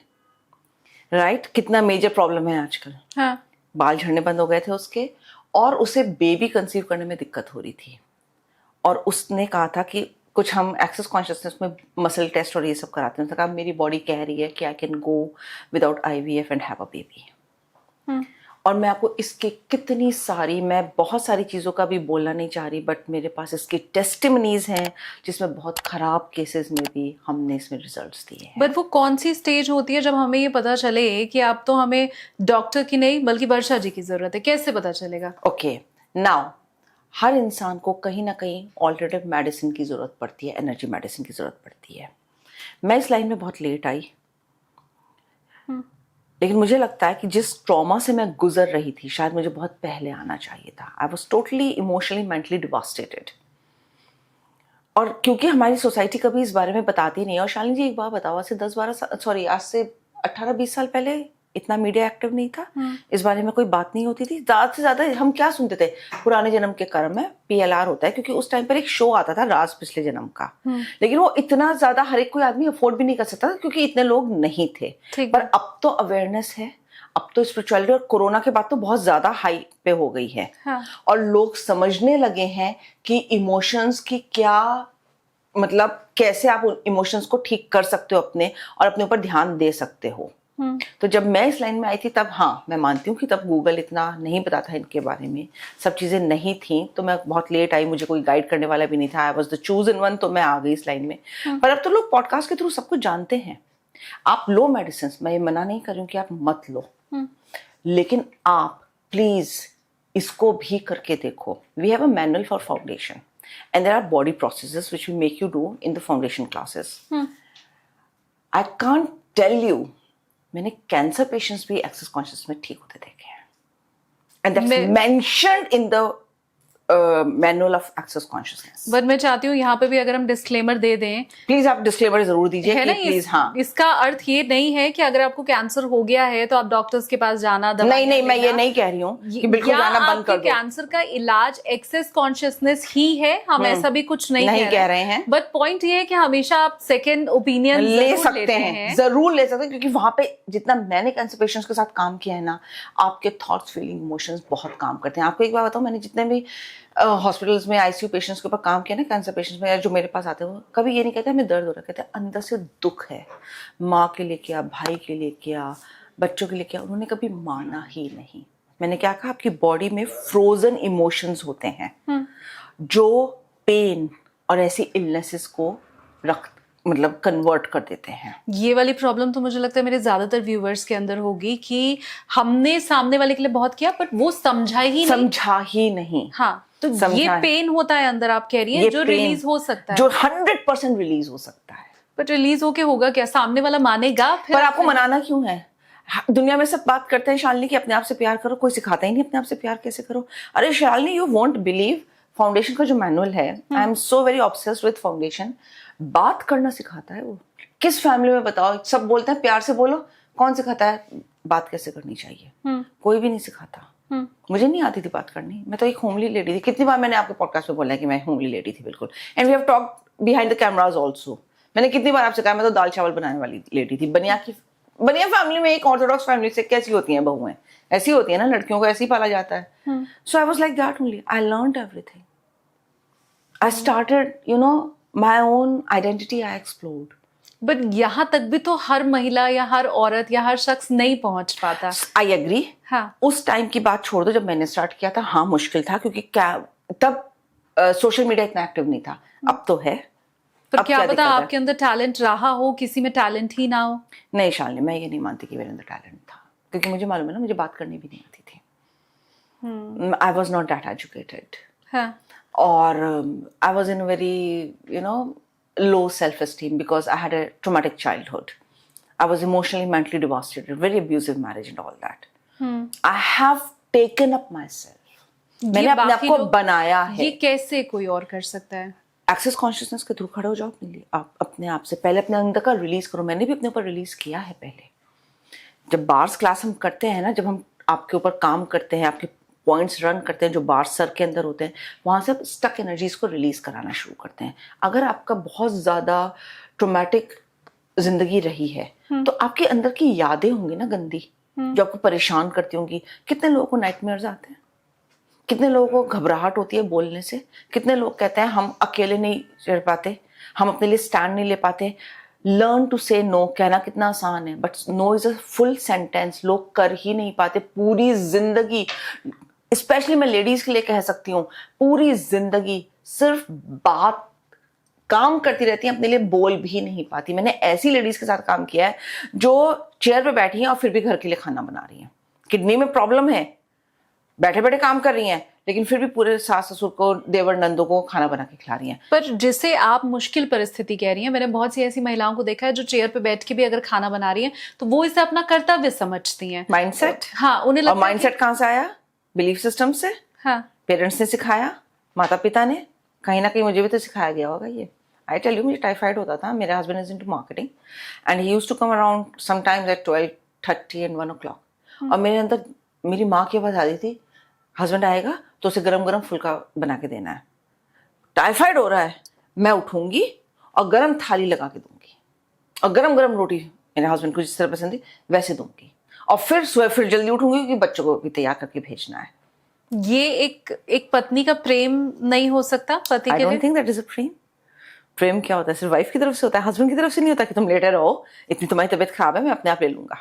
राइट, कितना मेजर प्रॉब्लम है आजकल। बाल झड़ने बंद हो गए थे उसके, और उसे बेबी कंसीव करने में दिक्कत हो रही थी। और उसने कहा था कि कुछ हम एक्सेस कॉन्शियसनेस में मसल टेस्ट और ये सब कराते हैं। उसने कहा मेरी बॉडी कह रही है कि I can go without IVF and have a baby. और मैं आपको इसके कितनी सारी, मैं बहुत सारी चीज़ों का भी बोलना नहीं चाह रही, बट मेरे पास इसकी टेस्टिमनीज हैं जिसमें बहुत ख़राब केसेस में भी हमने इसमें रिजल्ट्स दिए हैं। बट वो कौन सी स्टेज होती है जब हमें ये पता चले कि अब तो हमें डॉक्टर की नहीं बल्कि वर्षा जी की ज़रूरत है? कैसे पता चलेगा? ओके, नाउ हर इंसान को कहीं ना कहीं ऑल्टरनेटिव मेडिसिन की ज़रूरत पड़ती है, एनर्जी मेडिसिन की ज़रूरत पड़ती है। मैं इस लाइन में बहुत लेट आई, लेकिन मुझे लगता है कि जिस ट्रॉमा से मैं गुजर रही थी, शायद मुझे बहुत पहले आना चाहिए था। I was totally emotionally mentally devastated. और क्योंकि हमारी सोसाइटी कभी इस बारे में बताती नहीं है। और शालिनी जी एक बात बताओ, आज से 18-20 साल पहले इतना मीडिया एक्टिव नहीं था, इस बारे में कोई बात नहीं होती थी। ज़्यादा से ज़्यादा हम क्या सुनते थे, पुराने जन्म के कर्म है, PLR होता है, क्योंकि उस टाइम पर एक शो आता था राज पिछले जन्म का। लेकिन वो इतना ज़्यादा हर एक कोई आदमी अफोर्ड भी नहीं कर सकता था, क्योंकि इतने लोग नहीं थे। पर अब तो अवेयरनेस है, अब तो स्पिरिचुअलिटी, और कोरोना के बाद तो बहुत ज़्यादा हाई पे हो गई है। और लोग समझने लगे हैं कि इमोशंस की क्या, मतलब कैसे आप इमोशंस को ठीक कर सकते हो अपने, और अपने ऊपर ध्यान दे सकते हो। तो जब मैं इस लाइन में आई थी तब, हाँ मैं मानती हूँ कि तब गूगल इतना नहीं पता था इनके बारे में, सब चीज़ें नहीं थी, तो मैं बहुत लेट आई, मुझे कोई गाइड करने वाला भी नहीं था। I was the chosen one, तो मैं आ गई इस लाइन में। पर अब तो लोग पॉडकास्ट के थ्रू सब कुछ जानते हैं। आप लो मेडिसिन, मैं ये मना नहीं कर रही हूँ कि आप मत लो, लेकिन आप प्लीज इसको भी करके देखो। We have a manual for foundation, and there are body processes which we make you do in the foundation classes. I can't tell you, मैंने कैंसर पेशेंट्स भी एक्सेस कॉन्शियस में ठीक होते देखे हैं, and that's mentioned in the manual of access consciousness. But मैं चाहती हूँ यहाँ पे भी अगर हम डिस्क्लेमर दे दें, प्लीज आप डिस्क्लेमर जरूर दीजिए, है ना? प्लीज। हाँ, इसका अर्थ ये नहीं है कि अगर आपको कैंसर हो गया है तो आप डॉक्टर्स के पास जाना, नहीं, मैं ये नहीं कह रही हूँ कि बिल्कुल जाना बंद कर दो। कैंसर का इलाज एक्सेस कॉन्शियसनेस ही है, हम ऐसा भी कुछ नहीं कह रहे हैं। बट पॉइंट ये है कि हमेशा आप सेकेंड ओपिनियन ले सकते हैं, जरूर ले सकते हैं, क्योंकि वहां पे जितना मैंने कैंसर पेशेंट्स के साथ काम किया है ना, आपके थॉट्स, फीलिंग, इमोशंस बहुत काम करते हैं। आपको एक बात बताऊं, मैंने जितने भी हॉस्पिटल्स में ICU पेशेंट्स के ऊपर काम किया ना, कैंसर पेशेंट्स में, जो मेरे पास आते हैं, कभी ये नहीं कहते हमें दर्द हो रहा है, कहते अंदर से दुख है, माँ के लिए क्या, भाई के लिए क्या, बच्चों के लिए क्या, उन्होंने कभी माना ही नहीं। मैंने क्या कहा, आपकी बॉडी में फ्रोजन इमोशंस होते हैं जो पेन और ऐसी इलनेसेस को मतलब कन्वर्ट कर देते हैं। ये वाली प्रॉब्लम तो मुझे लगता है मेरे ज्यादातर व्यूअर्स के अंदर होगी कि हमने सामने वाले के लिए बहुत किया, बट वो समझा ही नहीं। हाँ, तो ये पेन होता है अंदर, आप कह रही हैं, जो रिलीज हो सकता है, जो 100% रिलीज हो सकता है। बट रिलीज होके होगा क्या? सामने वाला मानेगा? पर आपको मनाना क्यों है? दुनिया में सब बात करते हैं शालिनी कि अपने आप से प्यार करो, कोई सिखाता ही नहीं अपने आप से प्यार कैसे करो। अरे Shalini, you won't believe, foundation का जो मैनुअल है, I am so very obsessed with foundation, बात करना सिखाता है वो, किस फैमिली में बताओ, सब बोलते हैं प्यार से बोलो, कौन सिखाता है बात कैसे करनी चाहिए? कोई भी नहीं सिखाता। मुझे नहीं आती थी बात करनी, मैं तो एक होमली लेडी थी। कितनी बार मैंने आपके पॉडकास्ट में बोला है कि मैं होमली लेडी थी, बिल्कुल। And we have talked behind the cameras also. मैंने कितनी बार आपसे कहा मैं तो दाल चावल बनाने वाली लेडी थी। बनिया फैमिली में, एक ऑर्थोडॉक्स फैमिली से कैसी होती हैं बहुएं, ऐसी होती है ना, लड़कियों को ऐसे ही पाला जाता है। So I was like that only. I learned everything. I started, you know, my own identity I explored. But यहाँ तक भी तो हर महिला या हर औरत या हर शख्स नहीं पहुंच पाता। I agree. हाँ। उस टाइम की बात छोड़ दो, जब मैंने स्टार्ट किया था, हाँ मुश्किल था, क्योंकि क्या तब सोशल मीडिया इतना एक्टिव नहीं था। अब तो है। पर अब क्या पता दिक्कत है? आपके अंदर टैलेंट रहा हो, किसी में टैलेंट ही ना हो। नहीं शालिनी, मैं ये नहीं मानती कि मेरे अंदर टैलेंट था, क्योंकि मुझे मालूम है ना, मुझे बात करनी भी नहीं आती थी। I was not that educated. हाँ। और I was in very, you know, low self-esteem because I had a traumatic childhood. I was emotionally, mentally devastated, very abusive marriage and all that. I have taken up myself. मैंने अपने आप को बनाया है। ये कैसे कोई और कर सकता है? एक्सेस कॉन्शियसनेस के थ्रू खड़े हो जाओ अपने लिए। आप अपने आप से पहले अपने अंदर का रिलीज करो। मैंने भी अपने ऊपर रिलीज किया है पहले। जब बार्स क्लास हम करते हैं ना, जब हम आपके ऊपर काम करते हैं, आपके पॉइंट्स रन करते हैं जो बार सर के अंदर होते हैं, वहाँ से स्टक एनर्जीज को रिलीज कराना शुरू करते हैं। अगर आपका बहुत ज़्यादा ट्रोमैटिक जिंदगी रही है तो आपके अंदर की यादें होंगी ना गंदी, जो आपको परेशान करती होंगी। कितने लोगों को नाइटमेयर्स आते हैं, कितने लोगों को घबराहट होती है बोलने से, कितने लोग कहते हैं हम अकेले नहीं चढ़ पाते, हम अपने लिए स्टैंड नहीं ले पाते। लर्न टू से नो कहना कितना आसान है, but no is a full sentence लोग कर ही नहीं पाते। पूरी जिंदगी, स्पेशली मैं लेडीज के लिए कह सकती हूँ, पूरी जिंदगी सिर्फ बात काम करती रहती हैं, अपने लिए बोल भी नहीं पाती। मैंने ऐसी लेडीज के साथ काम किया है जो चेयर पे बैठी हैं और फिर भी घर के लिए खाना बना रही हैं। किडनी में प्रॉब्लम है, बैठे बैठे काम कर रही हैं, लेकिन फिर भी पूरे सास ससुर को, देवर नंदों को खाना बना के खिला रही हैं। पर जिसे आप मुश्किल परिस्थिति कह रही हैं, मैंने बहुत सी ऐसी महिलाओं को देखा है जो चेयर पे बैठ के भी अगर खाना बना रही हैं तो वो इसे अपना कर्तव्य समझती हैं। माइंडसेट। हाँ, उन्हें लगता है माइंडसेट कहाँ से आया? बिलीफ सिस्टम से। हाँ। पेरेंट्स ने सिखाया, माता पिता ने, कहीं ना कहीं मुझे भी तो सिखाया गया होगा ये। आई टेल यू, मुझे टाइफाइड होता था। मेरे husband is into marketing and he used to come around sometimes at 12:30 and 1 o'clock। और मेरे अंदर मेरी माँ की आवाज़ आती थी, हस्बैंड आएगा तो उसे गरम गरम फुल्का बना के देना है। टाइफाइड हो रहा है, मैं उठूंगी और गरम थाली लगा के दूंगी और गरम गरम रोटी मेरे हस्बैंड को जिस तरह पसंद है वैसे दूंगी, और फिर जल्दी उठूंगी क्योंकि बच्चों को भी तैयार करके भेजना है। ये एक पत्नी का प्रेम नहीं हो सकता पति के लिए? I don't think that is a प्रेम। प्रेम क्या होता है? सिर्फ वाइफ की तरफ से होता है, हस्बैंड की तरफ से नहीं होता कि तुम लेटे रहो, इतनी तुम्हारी तबीयत खराब है मैं अपने आप ले लूंगा,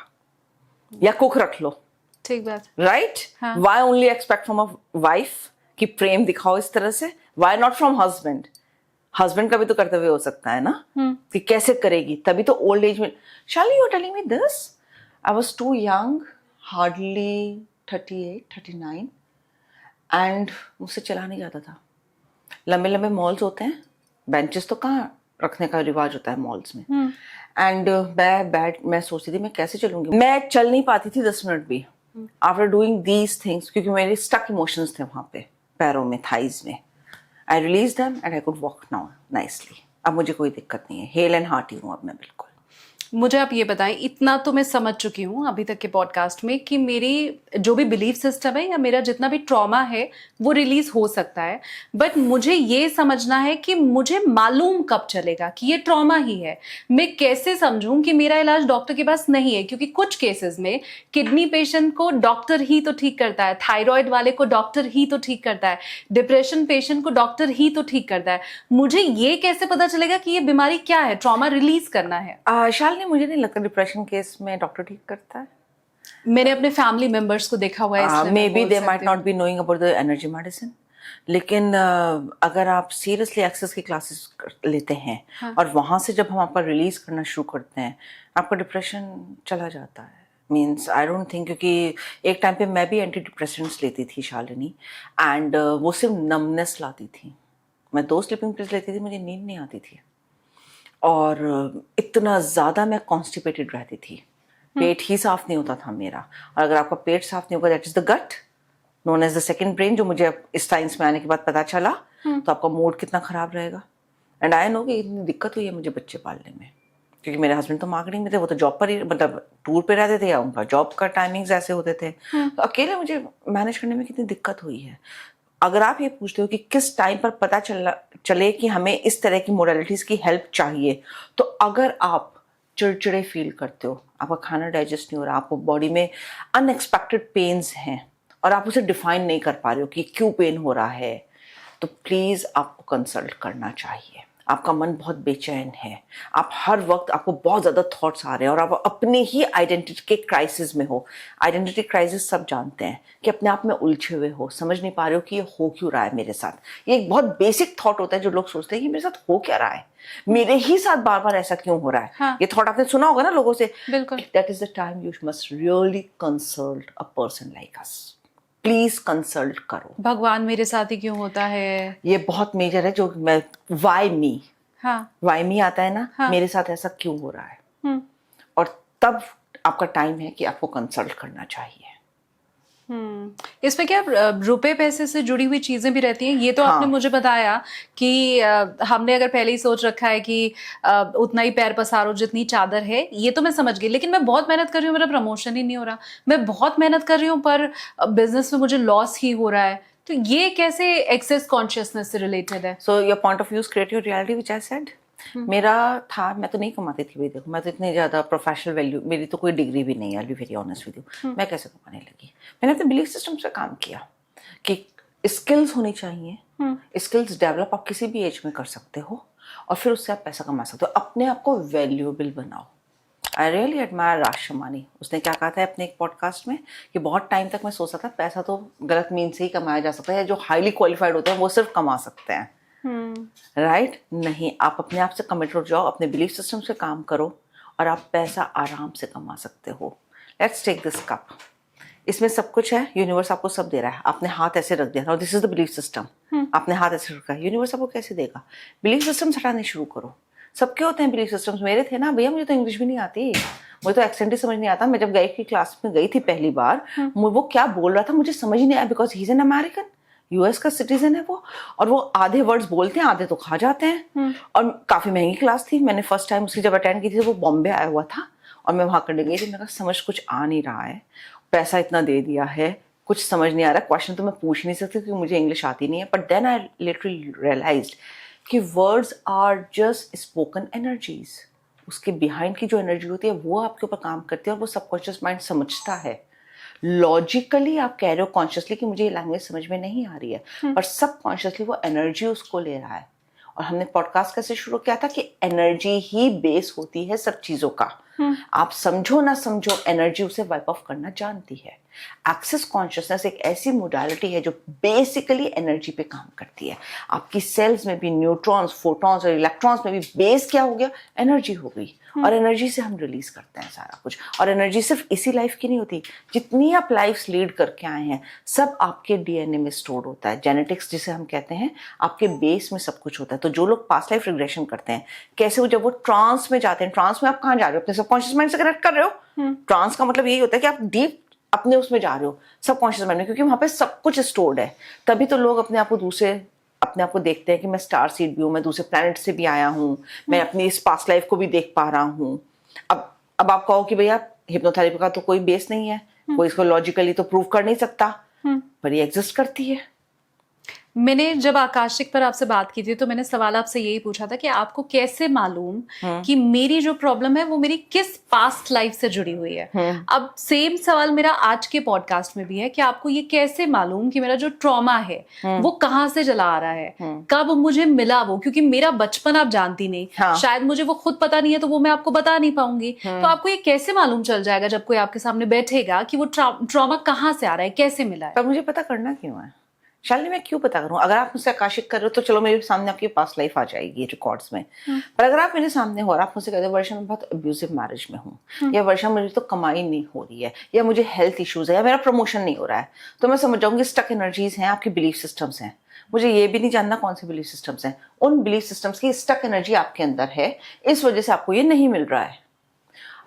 या कुक रख लो। ठीक बात। Right? Why only expect from a wife कि प्रेम दिखाओ इस तरह से? Why not from husband? Husband का भी तो कर्तव्य हो सकता है ना कि कैसे करेगी, तभी तो ओल्ड एज में। Shali, you are telling me this? I was too young, hardly 38, 39, and मुझसे चला नहीं जाता था। लंबे लंबे मॉल्स होते हैं, बेंचेस तो कहाँ रखने का रिवाज होता है मॉल्स में, एंड मैं सोचती थी मैं कैसे चलूंगी। मैं चल नहीं पाती थी 10 मिनट भी आफ्टर डूइंग दीज थिंग्स, क्योंकि मेरे स्टक इमोशंस थे वहाँ पे, पैरों में, थाइज में। I release them and I could walk now nicely. अब मुझे कोई दिक्कत नहीं है, हेल एंड हार्टी हूँ अब मैं बिल्कुल। मुझे आप ये बताएं, इतना तो मैं समझ चुकी हूँ अभी तक के पॉडकास्ट में कि मेरी जो भी बिलीफ सिस्टम है या मेरा जितना भी ट्रॉमा है वो रिलीज हो सकता है, बट मुझे ये समझना है कि मुझे मालूम कब चलेगा कि ये ट्रॉमा ही है। मैं कैसे समझूं कि मेरा इलाज डॉक्टर के पास नहीं है? क्योंकि कुछ केसेस में किडनी पेशेंट को डॉक्टर ही तो ठीक करता है, थायराइड वाले को डॉक्टर ही तो ठीक करता है, डिप्रेशन पेशेंट को डॉक्टर ही तो ठीक करता है। मुझे ये कैसे पता चलेगा कि ये बीमारी क्या है, ट्रॉमा रिलीज करना है? शालिनी, मुझे नहीं लगता डिप्रेशन केस में डॉक्टर ठीक करता है। मैंने अपने फैमिली मेंबर्स को देखा हुआ है, may be they might not be knowing about the energy medicine, लेकिन अगर आप सीरियसली एक्सेस की क्लासेस लेते हैं और वहाँ से जब हम आपका रिलीज करना शुरू करते हैं, आपका डिप्रेशन चला जाता है। मीन्स आई डोंट थिंक, क्योंकि एक टाइम पे मैं भी एंटी डिप्रेशेंट्स लेती थी शालिनी, एंड वो सिर्फ नमनेस लाती थी। मैं 2 स्लीपिंग पिल्स लेती थी, मुझे नींद नहीं आती थी, और इतना ज़्यादा मैं कॉन्स्टिपेटेड रहती थी, पेट ही साफ नहीं होता था मेरा। और अगर आपका पेट साफ नहीं होगा, that is the gut known as the second brain, जो मुझे इस साइंस में आने के बाद पता चला, तो आपका मूड कितना खराब रहेगा। एंड आई नो कि इतनी दिक्कत हुई है मुझे बच्चे पालने में, क्योंकि मेरे हस्बैंड तो मार्केटिंग में थे, वो तो जॉब पर ही मतलब टूर पे रहते थे या उनका जॉब का टाइमिंग्स ऐसे होते थे, तो अकेले मुझे मैनेज करने में कितनी दिक्कत हुई है। अगर आप ये पूछते हो कि किस टाइम पर पता चले कि हमें इस तरह की मोडालिटीज़ की हेल्प चाहिए, तो अगर आप चिड़चिड़े फील करते हो, आपका खाना डाइजेस्ट नहीं हो रहा, आपको बॉडी में अनएक्सपेक्टेड पेन्स हैं और आप उसे डिफाइन नहीं कर पा रहे हो कि क्यों पेन हो रहा है, तो प्लीज़ आपको कंसल्ट करना चाहिए। आपका मन बहुत बेचैन है, आप हर वक्त आपको बहुत ज़्यादा थॉट्स आ रहे हैं और आप अपने ही आइडेंटिटी के क्राइसिस में हो। आइडेंटिटी क्राइसिस सब जानते हैं कि अपने आप में उलझे हुए हो, समझ नहीं पा रहे हो कि ये हो क्यों रहा है मेरे साथ। ये एक बहुत बेसिक थॉट होता है जो लोग सोचते हैं कि मेरे साथ हो क्या रहा है, मेरे ही साथ बार बार ऐसा क्यों हो रहा है। हाँ। ये थॉट आपने सुना होगा ना लोगों से। बिल्कुल। That is the time you must really consult a person like us. Please consult करो। भगवान मेरे साथ ही क्यों होता है, ये बहुत मेजर है। जो मैं वाई मी, हाँ वाई मी आता है ना, हाँ। मेरे साथ ऐसा क्यों हो रहा है, और तब आपका टाइम है कि आपको कंसल्ट करना चाहिए। इसमें क्या रुपए पैसे से जुड़ी हुई चीजें भी रहती हैं, ये तो हाँ। आपने मुझे बताया कि हमने अगर पहले ही सोच रखा है कि उतना ही पैर पसारो जितनी चादर है, ये तो मैं समझ गई। लेकिन मैं बहुत मेहनत कर रही हूँ, मेरा प्रमोशन ही नहीं हो रहा, मैं बहुत मेहनत कर रही हूँ पर बिजनेस में मुझे लॉस ही हो रहा है, तो ये कैसे एक्सेस कॉन्शियसनेस से रिलेटेड है? So your point of view create your reality which I said. मेरा था, मैं तो नहीं कमाती थी भाई, देखो मैं तो इतनी ज़्यादा प्रोफेशनल वैल्यू, मेरी तो कोई डिग्री भी नहीं है, I be very honest with you. मैं कैसे कमाने लगी? मैंने अपने बिलीफ सिस्टम से काम किया कि स्किल्स होनी चाहिए, स्किल्स डेवलप आप किसी भी एज में कर सकते हो और फिर उससे आप पैसा कमा सकते हो। अपने आप को वैल्यूएबल बनाओ। आई रियली एडमायर राज शमानी। उसने क्या कहा था अपने एक पॉडकास्ट में कि बहुत टाइम तक मैं सोचता था पैसा तो गलत मीन से ही कमाया जा सकता है, जो हाईली क्वालिफाइड होते हैं वो सिर्फ कमा सकते हैं। राइट? नहीं, आप अपने आप से कमिट हो जाओ, अपने बिलीफ सिस्टम से काम करो और आप पैसा आराम से कमा सकते हो। लेट्स टेक दिस कप, इसमें सब कुछ है, यूनिवर्स आपको सब दे रहा है, आपने हाथ ऐसे रख दिया, this is the belief system. आपने हाथ ऐसे रखा है, यूनिवर्स आपको कैसे देगा? बिलीफ सिस्टम हटाने शुरू करो। सबके होते हैं बिलीफ सिस्टम्स, मेरे थे ना भैया, मुझे तो इंग्लिश भी नहीं आती, मुझे तो एक्सेंट ही समझ नहीं आता। मैं जब गई की क्लास में गई थी पहली बार, वो क्या बोल रहा था मुझे समझ ही नहीं आया, because he is an American, US का सिटीजन है वो, और वो आधे वर्ड्स बोलते हैं, आधे तो खा जाते हैं। और काफी महंगी क्लास थी, मैंने फर्स्ट टाइम उसकी जब अटेंड की थी तो वो बॉम्बे आया हुआ था और मैं वहां करने गई थी। मेरा समझ कुछ आ नहीं रहा है, पैसा इतना दे दिया है, कुछ समझ नहीं आ रहा, क्वेश्चन तो मैं पूछ नहीं सकती क्योंकि मुझे इंग्लिश आती नहीं है। But then I literally realised कि words are just spoken energies. उसके बिहाइंड की जो एनर्जी होती है वो आपके ऊपर काम करती है और वो सबकॉन्शियस माइंड समझता है। लॉजिकली आप कह रहे हो कॉन्शियसली कि मुझे ये लैंग्वेज समझ में नहीं आ रही है, पर सबकॉन्शियसली वो एनर्जी उसको ले रहा है। और हमने पॉडकास्ट कैसे शुरू किया था कि एनर्जी ही बेस होती है सब चीजों का। आप समझो ना समझो, एनर्जी उसे वाइप ऑफ करना जानती है। एक्सेस कॉन्शियसनेस एक ऐसी मोडालिटी है जो बेसिकली एनर्जी पे काम करती है। आपकी सेल्स में भी न्यूट्रॉन्स, फोटॉन्स और इलेक्ट्रॉन्स में भी बेस क्या हो गया? एनर्जी हो गई। और एनर्जी से हम रिलीज करते हैं सारा कुछ। और एनर्जी सिर्फ इसी लाइफ की नहीं होती, जितनी आप लाइफ लीड करके आए हैं सब आपके डीएनए में स्टोर होता है। जेनेटिक्स जिसे हम कहते हैं, आपके बेस में सब कुछ होता है। तो जो लोग पास्ट लाइफ रिग्रेशन करते हैं, कैसे वो जब वो ट्रांस में जाते हैं, ट्रांस में आप कहाँ जा रहे हो? अपने सबकॉन्शियस माइंड से कनेक्ट कर रहे हो। ट्रांस का मतलब यही होता है कि आप डीप अपने उसमें जा रहे हो, सबकॉन्शियस माइंड में, क्योंकि वहां पे सब कुछ स्टोर्ड है। तभी तो लोग अपने आप को देखते हैं कि मैं स्टार सीड भी हूँ, मैं दूसरे प्लैनेट से भी आया हूँ, मैं अपनी इस पास्ट लाइफ को भी देख पा रहा हूँ। अब आप कहो कि भैया हिप्नोथेरेपी का तो कोई बेस नहीं है, कोई इसको लॉजिकली तो प्रूव कर नहीं सकता, पर ये एग्जिस्ट करती है। मैंने जब आकाशिक पर आपसे बात की थी तो मैंने सवाल आपसे यही पूछा था कि आपको कैसे मालूम कि मेरी जो प्रॉब्लम है वो मेरी किस पास्ट लाइफ से जुड़ी हुई है। अब सेम सवाल मेरा आज के पॉडकास्ट में भी है कि आपको ये कैसे मालूम कि मेरा जो ट्रॉमा है वो कहाँ से चला आ रहा है, कब मुझे मिला वो, क्योंकि मेरा बचपन आप जानती नहीं। हाँ। शायद मुझे वो खुद पता नहीं है तो वो मैं आपको बता नहीं पाऊंगी। तो आपको ये कैसे मालूम चल जाएगा जब कोई आपके सामने बैठेगा कि वो ट्रॉमा कहाँ से आ रहा है, कैसे मिला है? पर मुझे पता करना क्यों है शालिनी? मैं क्यों पता करूं? अगर आप मुझसे आकाशिक कर रहे हो तो चलो मेरे सामने आपकी पास्ट लाइफ आ जाएगी रिकॉर्ड्स में। पर अगर आप मेरे सामने हो और आप मुझसे कहते हो वर्षा मैं बहुत अब्यूजिव मैरिज में हूँ, या वर्षा मुझे तो कमाई नहीं हो रही है, या मुझे हेल्थ इश्यूज है, या मेरा प्रमोशन नहीं हो रहा है, तो मैं समझ जाऊंगी स्टक एनर्जीज हैं, आपकी बिलीफ सिस्टम्स हैं। मुझे ये भी नहीं जानना कौन से बिलीफ सिस्टम्स हैं। उन बिलीफ सिस्टम्स की स्टक एनर्जी आपके अंदर है, इस वजह से आपको ये नहीं मिल रहा है।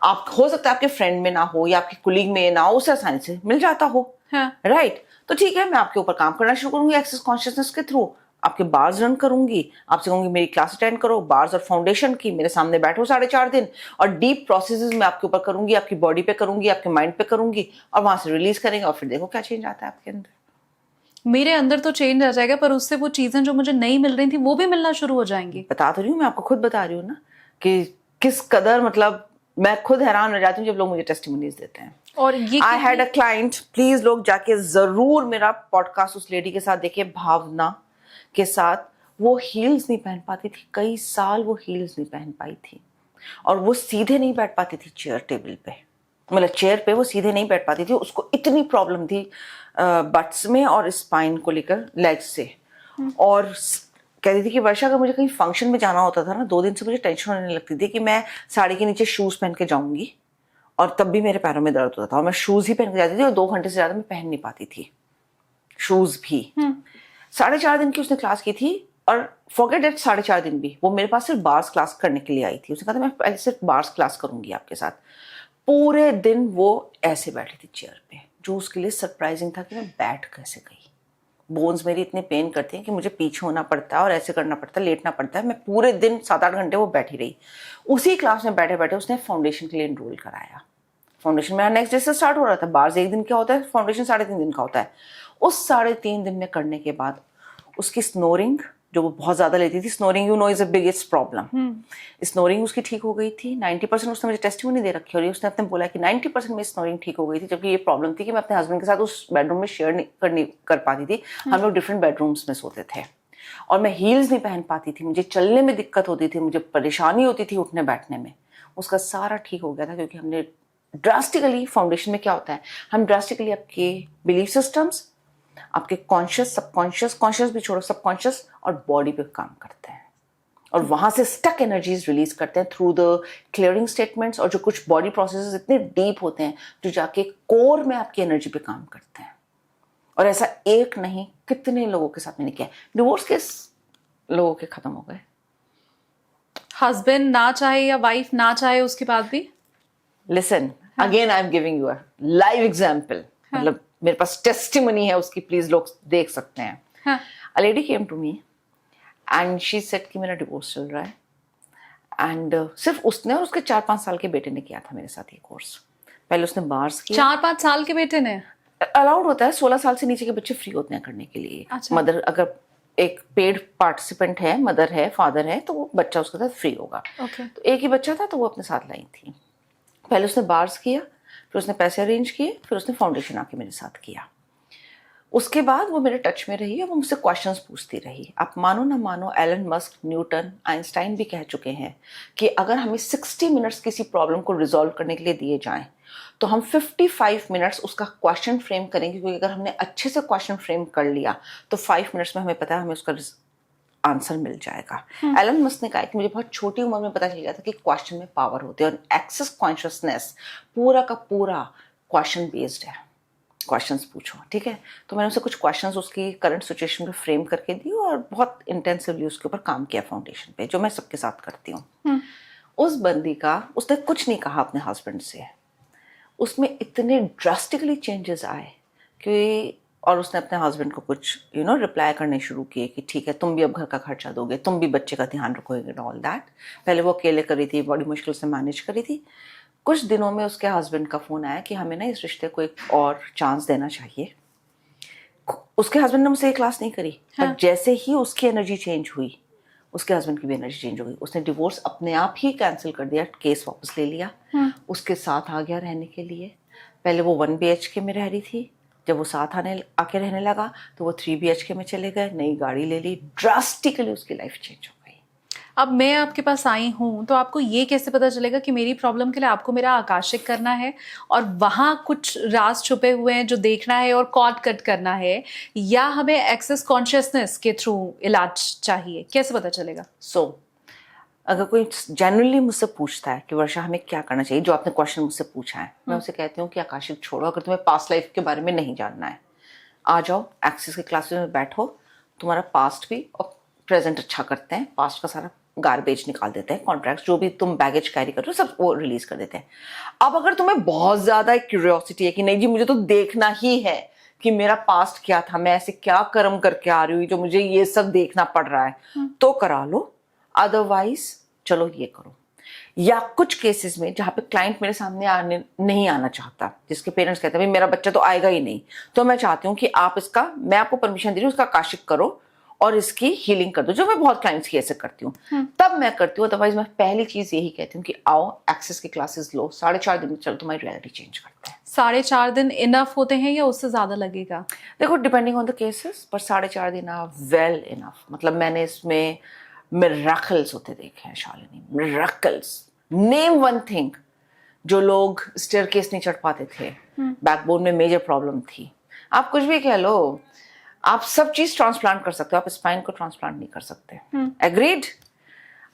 आप हो सकता है आपके फ्रेंड में ना हो या आपके कुलीग में ना हो, उसे आसानी से मिल जाता हो। राइट? तो ठीक है, मैं आपके ऊपर काम करना शुरू करूंगी एक्सेस कॉन्शियसनेस के थ्रू। आपके बार्स रन करूंगी, आपसे कहूंगी मेरी क्लास अटेंड करो, बार्स और फाउंडेशन की, मेरे सामने बैठो 4.5 दिन, और डीप प्रोसेसेस मैं आपके ऊपर करूंगी, आपकी बॉडी पे करूंगी, आपके माइंड पे करूंगी, और वहां से रिलीज करेंगे, और फिर देखो क्या चेंज आता है आपके अंदर। मेरे अंदर तो चेंज आ जाएगा, पर उससे वो चीजें जो मुझे नहीं मिल रही थी वो भी मिलना शुरू हो जाएंगी। बता तो रही हूँ, मैं आपको खुद बता रही हूँ ना कि किस कदर, मतलब मैं खुद हैरान हो जाती हूँ जब लोग मुझे टेस्टिमोनीज देते हैं। और ये आई हैड अ क्लाइंट, प्लीज लोग जाके जरूर मेरा पॉडकास्ट उस लेडी के साथ देखिए, भावना के साथ। वो हील्स नहीं पहन पाती थी, कई साल वो हील्स नहीं पहन पाई थी, और वो सीधे नहीं बैठ पाती थी चेयर टेबल पे, मतलब चेयर पे वो सीधे नहीं बैठ पाती थी। उसको इतनी प्रॉब्लम थी बट्स में और स्पाइन को लेकर, लेग्स से। और कहती थी कि वर्षा, अगर मुझे कहीं फंक्शन में जाना होता था ना, 2 दिन से मुझे टेंशन होने लगती थी कि मैं साड़ी के नीचे शूज पहन के जाऊंगी, और तब भी मेरे पैरों में दर्द होता था, और मैं शूज ही पहन के जाती थी, और 2 घंटे से ज्यादा मैं पहन नहीं पाती थी शूज भी। 4.5 दिन की उसने क्लास की थी, और फॉरगेट दैट 4.5 दिन भी, वो मेरे पास सिर्फ बार्स क्लास करने के लिए आई थी। उसने कहा था मैं पहले सिर्फ बार्स क्लास करूंगी आपके साथ। पूरे दिन वो ऐसे बैठी थी चेयर पे, जो उसके लिए सरप्राइजिंग था कि मैं बैठ कैसे गई। बोन्स मेरी इतने पेन करते हैं कि मुझे पीछे होना पड़ता है और ऐसे करना पड़ता है, लेटना पड़ता है। मैं पूरे दिन 7-8 घंटे वो बैठी रही। उसी क्लास में बैठे बैठे उसने फाउंडेशन के लिए एनरोल कराया। फाउंडेशन मेरा नेक्स्ट डे से स्टार्ट हो रहा था। बार्स 1 दिन का होता है, फाउंडेशन 3.5 दिन का होता है। उस 3.5 दिन में करने के बाद उसकी स्नोरिंग, जो वो बहुत ज्यादा लेती थी, snoring you know is a biggest problem, snoring उसकी ठीक हो गई थी। 90% उसने मुझे टेस्टिमोनी दे रखी, और उसने अपने बोला कि 90% में स्नोरिंग ठीक हो गई थी। जबकि ये प्रॉब्लम थी कि मैं अपने हस्बैंड के साथ उस बेडरूम में शेयर नहीं कर पाती थी। हम लोग डिफरेंट बेडरूम्स में सोते थे, और मैं हील्स नहीं पहन पाती थी, मुझे चलने में दिक्कत होती थी, मुझे परेशानी होती थी उठने बैठने में। उसका सारा ठीक हो गया था, क्योंकि हमने ड्रास्टिकली, फाउंडेशन में क्या होता है, हम ड्रास्टिकली आपके बिलीफ सिस्टम्स, आपके कॉन्शियस, सबकॉन्शियस, कॉन्शियस भी छोड़ो, सबकॉन्शियस और बॉडी पे काम करते हैं, और वहां से स्टक एनर्जीज रिलीज करते हैं थ्रू द क्लियरिंग स्टेटमेंट्स, और जो कुछ बॉडी प्रोसेसेस इतने डीप होते हैं जो जाके कोर में आपकी एनर्जी पे काम करते हैं। और ऐसा एक नहीं, कितने लोगों के साथ मैंने किया। डिवोर्स केस लोगों के खत्म हो गए। हस्बैंड ना चाहे या वाइफ ना चाहे उसके बाद भी। Listen again, I am giving you a live example, मतलब मेरे पास टेस्टिमनी है उसकी, प्लीज लोग देख सकते हैं। A lady came to me and she said कि मेरा डिवोर्स चल रहा है, एंड सिर्फ उसने और उसके 4-5 साल के बेटे ने किया था मेरे साथ ये कोर्स। पहले उसने बार्स किया। 4-5 साल के बेटे ने? अलाउड होता है, 16 साल से नीचे के बच्चे फ्री होते हैं करने के लिए। अच्छा। मदर अगर एक पेड पार्टिसिपेंट है, मदर है, फादर है, तो वो बच्चा उसके साथ फ्री होगा। तो एक ही बच्चा था, तो वो अपने साथ लाई थी। पहले उसने बार्स किया, फिर उसने पैसे अरेंज किए, फिर उसने फाउंडेशन आके मेरे साथ किया। उसके बाद वो मेरे टच में रही है, वो मुझसे क्वेश्चंस पूछती रही। आप मानो ना मानो, एलन मस्क, न्यूटन, आइंस्टाइन भी कह चुके हैं कि अगर हमें 60 मिनट्स किसी प्रॉब्लम को रिजॉल्व करने के लिए दिए जाएं, तो हम 55 मिनट्स उसका क्वेश्चन फ्रेम करेंगे, क्योंकि अगर हमने अच्छे से क्वेश्चन फ्रेम कर लिया तो 5 मिनट्स में हमें पता है हमें उसका आंसर मिल जाएगा। एलन मस्क ने कहा कि मुझे बहुत छोटी उम्र में पता चल गया था कि क्वेश्चन में पावर होती है, और एक्सेस कॉन्शियसनेस पूरा का पूरा क्वेश्चन बेस्ड है। क्वेश्चंस पूछो, ठीक है। तो मैंने उसे कुछ क्वेश्चंस उसकी करंट सिचुएशन पे फ्रेम करके दी, और बहुत इंटेंसिवली उसके ऊपर काम किया फाउंडेशन पे, जो मैं सबके साथ करती हूँ। उस बंदी का, उसने कुछ नहीं कहा अपने हस्बैंड से, उसमें इतने ड्रास्टिकली चेंजेस आए कि, और उसने अपने हस्बैंड को कुछ रिप्लाई करने शुरू किए कि ठीक है, तुम भी अब घर का खर्चा दोगे, तुम भी बच्चे का ध्यान रखोगे, ऑल दैट। पहले वो अकेले करी थी, बड़ी मुश्किल से मैनेज करी थी। कुछ दिनों में उसके हस्बैंड का फोन आया कि हमें ना इस रिश्ते को एक और चांस देना चाहिए। उसके हस्बैंड ने मुझसे ये क्लास नहीं करी, पर जैसे ही उसकी एनर्जी चेंज हुई, उसके हस्बैंड की भी एनर्जी चेंज हो गई। उसने डिवोर्स अपने आप ही कैंसिल कर दिया, केस वापस ले लिया, उसके साथ आ गया रहने के लिए। पहले वो 1 BHK में रह रही थी, जब वो साथ आके रहने लगा तो वो 3 BHK में चले गए, नई गाड़ी ले ली। ड्रास्टिकली उसकी लाइफ चेंज हो गई। अब मैं आपके पास आई हूँ, तो आपको ये कैसे पता चलेगा कि मेरी प्रॉब्लम के लिए आपको मेरा आकाशिक करना है, और वहाँ कुछ राज छुपे हुए हैं जो देखना है और कॉर्ड कट करना है, या हमें एक्सेस कॉन्शियसनेस के थ्रू इलाज चाहिए? कैसे पता चलेगा? अगर कोई जनरली मुझसे पूछता है कि वर्षा हमें क्या करना चाहिए, जो आपने क्वेश्चन मुझसे पूछा है, मैं उसे कहती हूँ कि आकाशिक छोड़ो। अगर तुम्हें पास्ट लाइफ के बारे में नहीं जानना है, आ जाओ एक्सेस के क्लासेस में बैठो, तुम्हारा पास्ट भी और प्रेजेंट अच्छा करते हैं, पास्ट का सारा गार्बेज निकाल देते हैं, कॉन्ट्रैक्ट जो भी तुम बैगेज कैरी कर रहे हो सब वो रिलीज कर देते हैं। अब अगर तुम्हें बहुत ज्यादा क्यूरियोसिटी है कि नहीं जी मुझे तो देखना ही है कि मेरा पास्ट क्या था, मैं ऐसे क्या कर्म करके आ रही हूँ जो मुझे ये सब देखना पड़ रहा है, तो करा लो, अदरवाइज चलो ये करो। या कुछ केसेस में जहाँ पे क्लाइंट मेरे सामने नहीं आना चाहता, जिसके पेरेंट्स कहते हैं भाई मेरा बच्चा तो आएगा ही नहीं, तो मैं चाहती हूँ कि आप इसका, मैं आपको परमिशन दे रही हूँ, उसका काशिक करो और इसकी हीलिंग कर दो, जो मैं बहुत क्लाइंट्स की ऐसे करती हूँ, तब मैं करती हूँ। अदरवाइज मैं पहली चीज यही कहती हूँ कि आओ एक्सेस की क्लासेस लो, 4.5 दिन में चलो तुम्हारी रियलिटी चेंज करते हैं। 4.5 दिन इनफ होते हैं या उससे ज्यादा लगेगा? देखो डिपेंडिंग ऑन द केसेस, पर 4.5 दिन आर वेल इनफ। मतलब मैंने इसमें मिरेकल्स होते देखे हैं Shalini, miracles. Name one thing, जो लोग स्टेयरकेस नहीं चढ़ पाते थे, बैकबोन में मेजर प्रॉब्लम थी, आप कुछ भी कह लो, आप सब चीज ट्रांसप्लांट कर सकते हो, आप स्पाइन को ट्रांसप्लांट नहीं कर सकते। एग्रीड?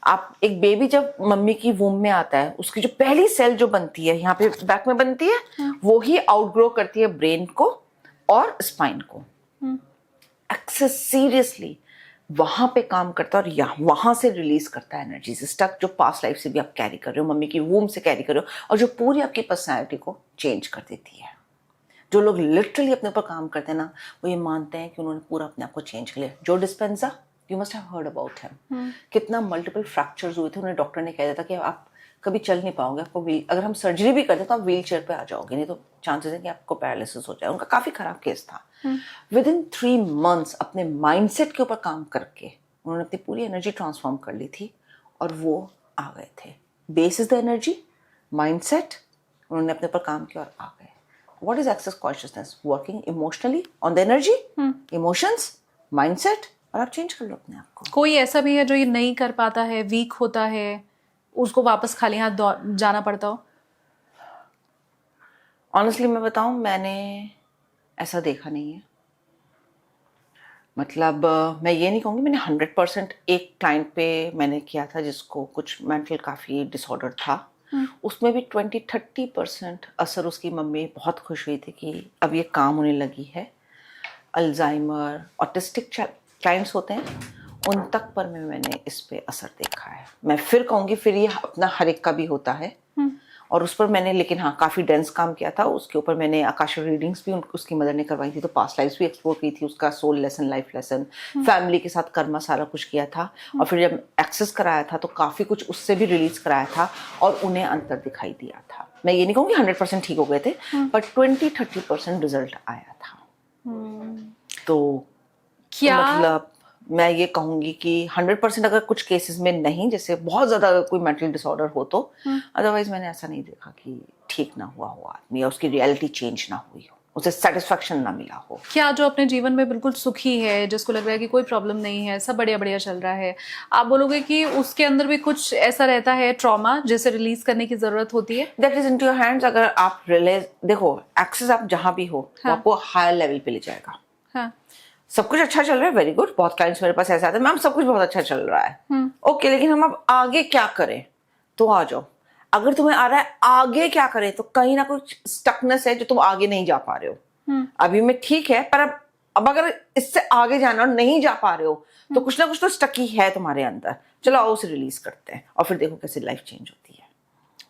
आप एक बेबी जब मम्मी की वूम में आता है, उसकी जो पहली सेल जो बनती है यहाँ पे बैक में बनती है, वो ही आउटग्रो करती है ब्रेन को और स्पाइन को। एक्सेस सीरियसली वहां पे काम करता है और वहां से रिलीज करता है एनर्जी स्टक, जो पास्ट लाइफ से भी आप कैरी कर रहे हो, मम्मी की वूम से कैरी कर रहे हो, और जो पूरी आपकी पर्सनैलिटी को चेंज कर देती है। जो लोग लिटरली अपने ऊपर काम करते हैं ना, वो ये मानते हैं कि उन्होंने पूरा अपने आप को चेंज कर लिया। जो Dispenza, you must have heard about him, कितना मल्टीपल फ्रैक्चर्स हुए थे, उन्हें डॉक्टर ने कह दिया था कि आप कभी चल नहीं पाओगे, आपको अगर हम सर्जरी भी करते तो आप व्हील चेयर पे आ जाओगे, नहीं तो चांसेस है कि आपको पैरालिसिस हो जाए। उनका काफी खराब केस था। विद इन 3 months अपने माइंडसेट के ऊपर काम करके उन्होंने अपनी पूरी एनर्जी ट्रांसफॉर्म कर ली थी और वो आ गए थे। Base is the energy, mindset, उन्होंने अपने ऊपर काम किया और आ गए। What is access consciousness? Working emotionally on the energy, emotions, mindset, और आप चेंज कर लो अपने आप को। कोई ऐसा भी है जो ये नहीं कर पाता है, वीक होता है, उसको वापस खाली हाथ जाना पड़ता हो? ऑनेस्टली मैं बताऊं, मैंने ऐसा देखा नहीं है। मतलब मैं ये नहीं कहूँगी मैंने 100%। एक क्लाइंट पे मैंने किया था जिसको कुछ मेंटल काफ़ी डिसऑर्डर था, उसमें भी 20-30% असर उसकी मम्मी बहुत खुश हुई थी कि अब ये काम होने लगी है। अल्जाइमर, ऑटिस्टिक क्लाइंट्स होते हैं, उन तक पर मैंने इस पे असर देखा है। मैं फिर कहूँगी, फिर ये अपना हर एक का भी होता है, और उस पर मैंने, लेकिन हाँ काफ़ी डेंस काम किया था उसके ऊपर। मैंने आकाशिक रीडिंग्स भी उसकी मदर ने करवाई थी, तो पास्ट लाइफ्स भी एक्सप्लोर की थी, उसका soul lesson, life lesson, family के साथ कर्मा, सारा कुछ किया था। और फिर जब एक्सेस कराया था तो काफ़ी कुछ उससे भी रिलीज कराया था और उन्हें अंतर दिखाई दिया था। मैं ये नहीं कहूँगी 100% ठीक हो गए थे, बट 20-30% रिजल्ट आया था। तो क्या मतलब मैं ये कहूँगी कि 100% अगर कुछ केसेस में नहीं, जैसे बहुत ज़्यादा अगर कोई मेंटल डिसऑर्डर हो तो, अदरवाइज मैंने ऐसा नहीं देखा कि ठीक ना हुआ हो आदमी या उसकी रियलिटी चेंज ना हुई हो, उसे सेटिस्फैक्शन ना मिला हो। क्या जो अपने जीवन में बिल्कुल सुखी है, जिसको लग रहा है कि कोई प्रॉब्लम नहीं है, सब बढ़िया बढ़िया चल रहा है, आप बोलोगे कि उसके अंदर भी कुछ ऐसा रहता है ट्रॉमा जिसे रिलीज करने की जरूरत होती है? That is into your hands. अगर आप रियलाइज, देखो एक्सेस आप जहाँ भी हो, हाँ, आपको हायर लेवल पे ले जाएगा। हाँ, सब कुछ अच्छा चल रहा है, वेरी गुड। बहुत क्लाइंट्स मेरे पास ऐसे आते हैं, मैम सब कुछ बहुत अच्छा चल रहा है, ओके, लेकिन हम अब आगे क्या करें? तो आ जाओ। अगर तुम्हें आ रहा है आगे क्या करें, तो कहीं ना कुछ स्टकनेस है जो तुम आगे नहीं जा पा रहे हो। अभी में ठीक है, पर अब अगर इससे आगे जाना और नहीं जा पा रहे हो, तो कुछ ना कुछ तो स्टकी है तुम्हारे अंदर। चलो आओ उसे रिलीज करते हैं और फिर देखो कैसे लाइफ चेंज होती है।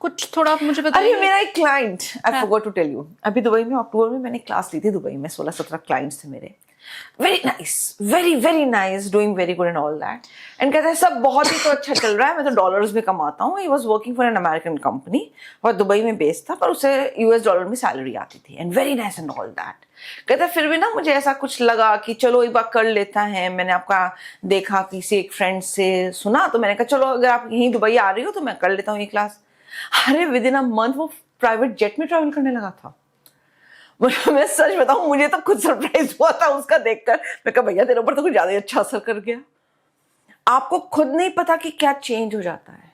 कुछ थोड़ा आप मुझे बताइए। अरे मेरा एक client, I forgot to tell you, अभी दुबई में अक्टूबर में मैंने क्लास ली थी। दुबई में 16-17 क्लाइंट्स थे मेरे। Very nice, very nice, doing very good and all that. And कहते हैं सब बहुत ही तो अच्छा चल रहा है, मैं तो डॉलर्स में कमाता हूँ। He was working for an American company और दुबई में बेस्ड था, पर उसे US डॉलर में सैलरी आती थी। And very nice and all that. कहता फिर भी ना मुझे ऐसा कुछ लगा कि चलो एक बार कर लेता है। मैंने आपका देखा किसी एक फ्रेंड से सुना, तो मैंने कहा चलो अगर आप यहीं दुबई आ रही हो तो मैं कर लेता हूँ ये क्लास। अरे विद इन अ मंथ वो प्राइवेट जेट में ट्रैवल करने लगा था। मैं सच बताऊं, मुझे तो खुद सरप्राइज हुआ था उसका देखकर। मैं कहा भैया तेरे ऊपर तो कुछ ज्यादा ही अच्छा असर कर गया। आपको खुद नहीं पता कि क्या चेंज हो जाता है।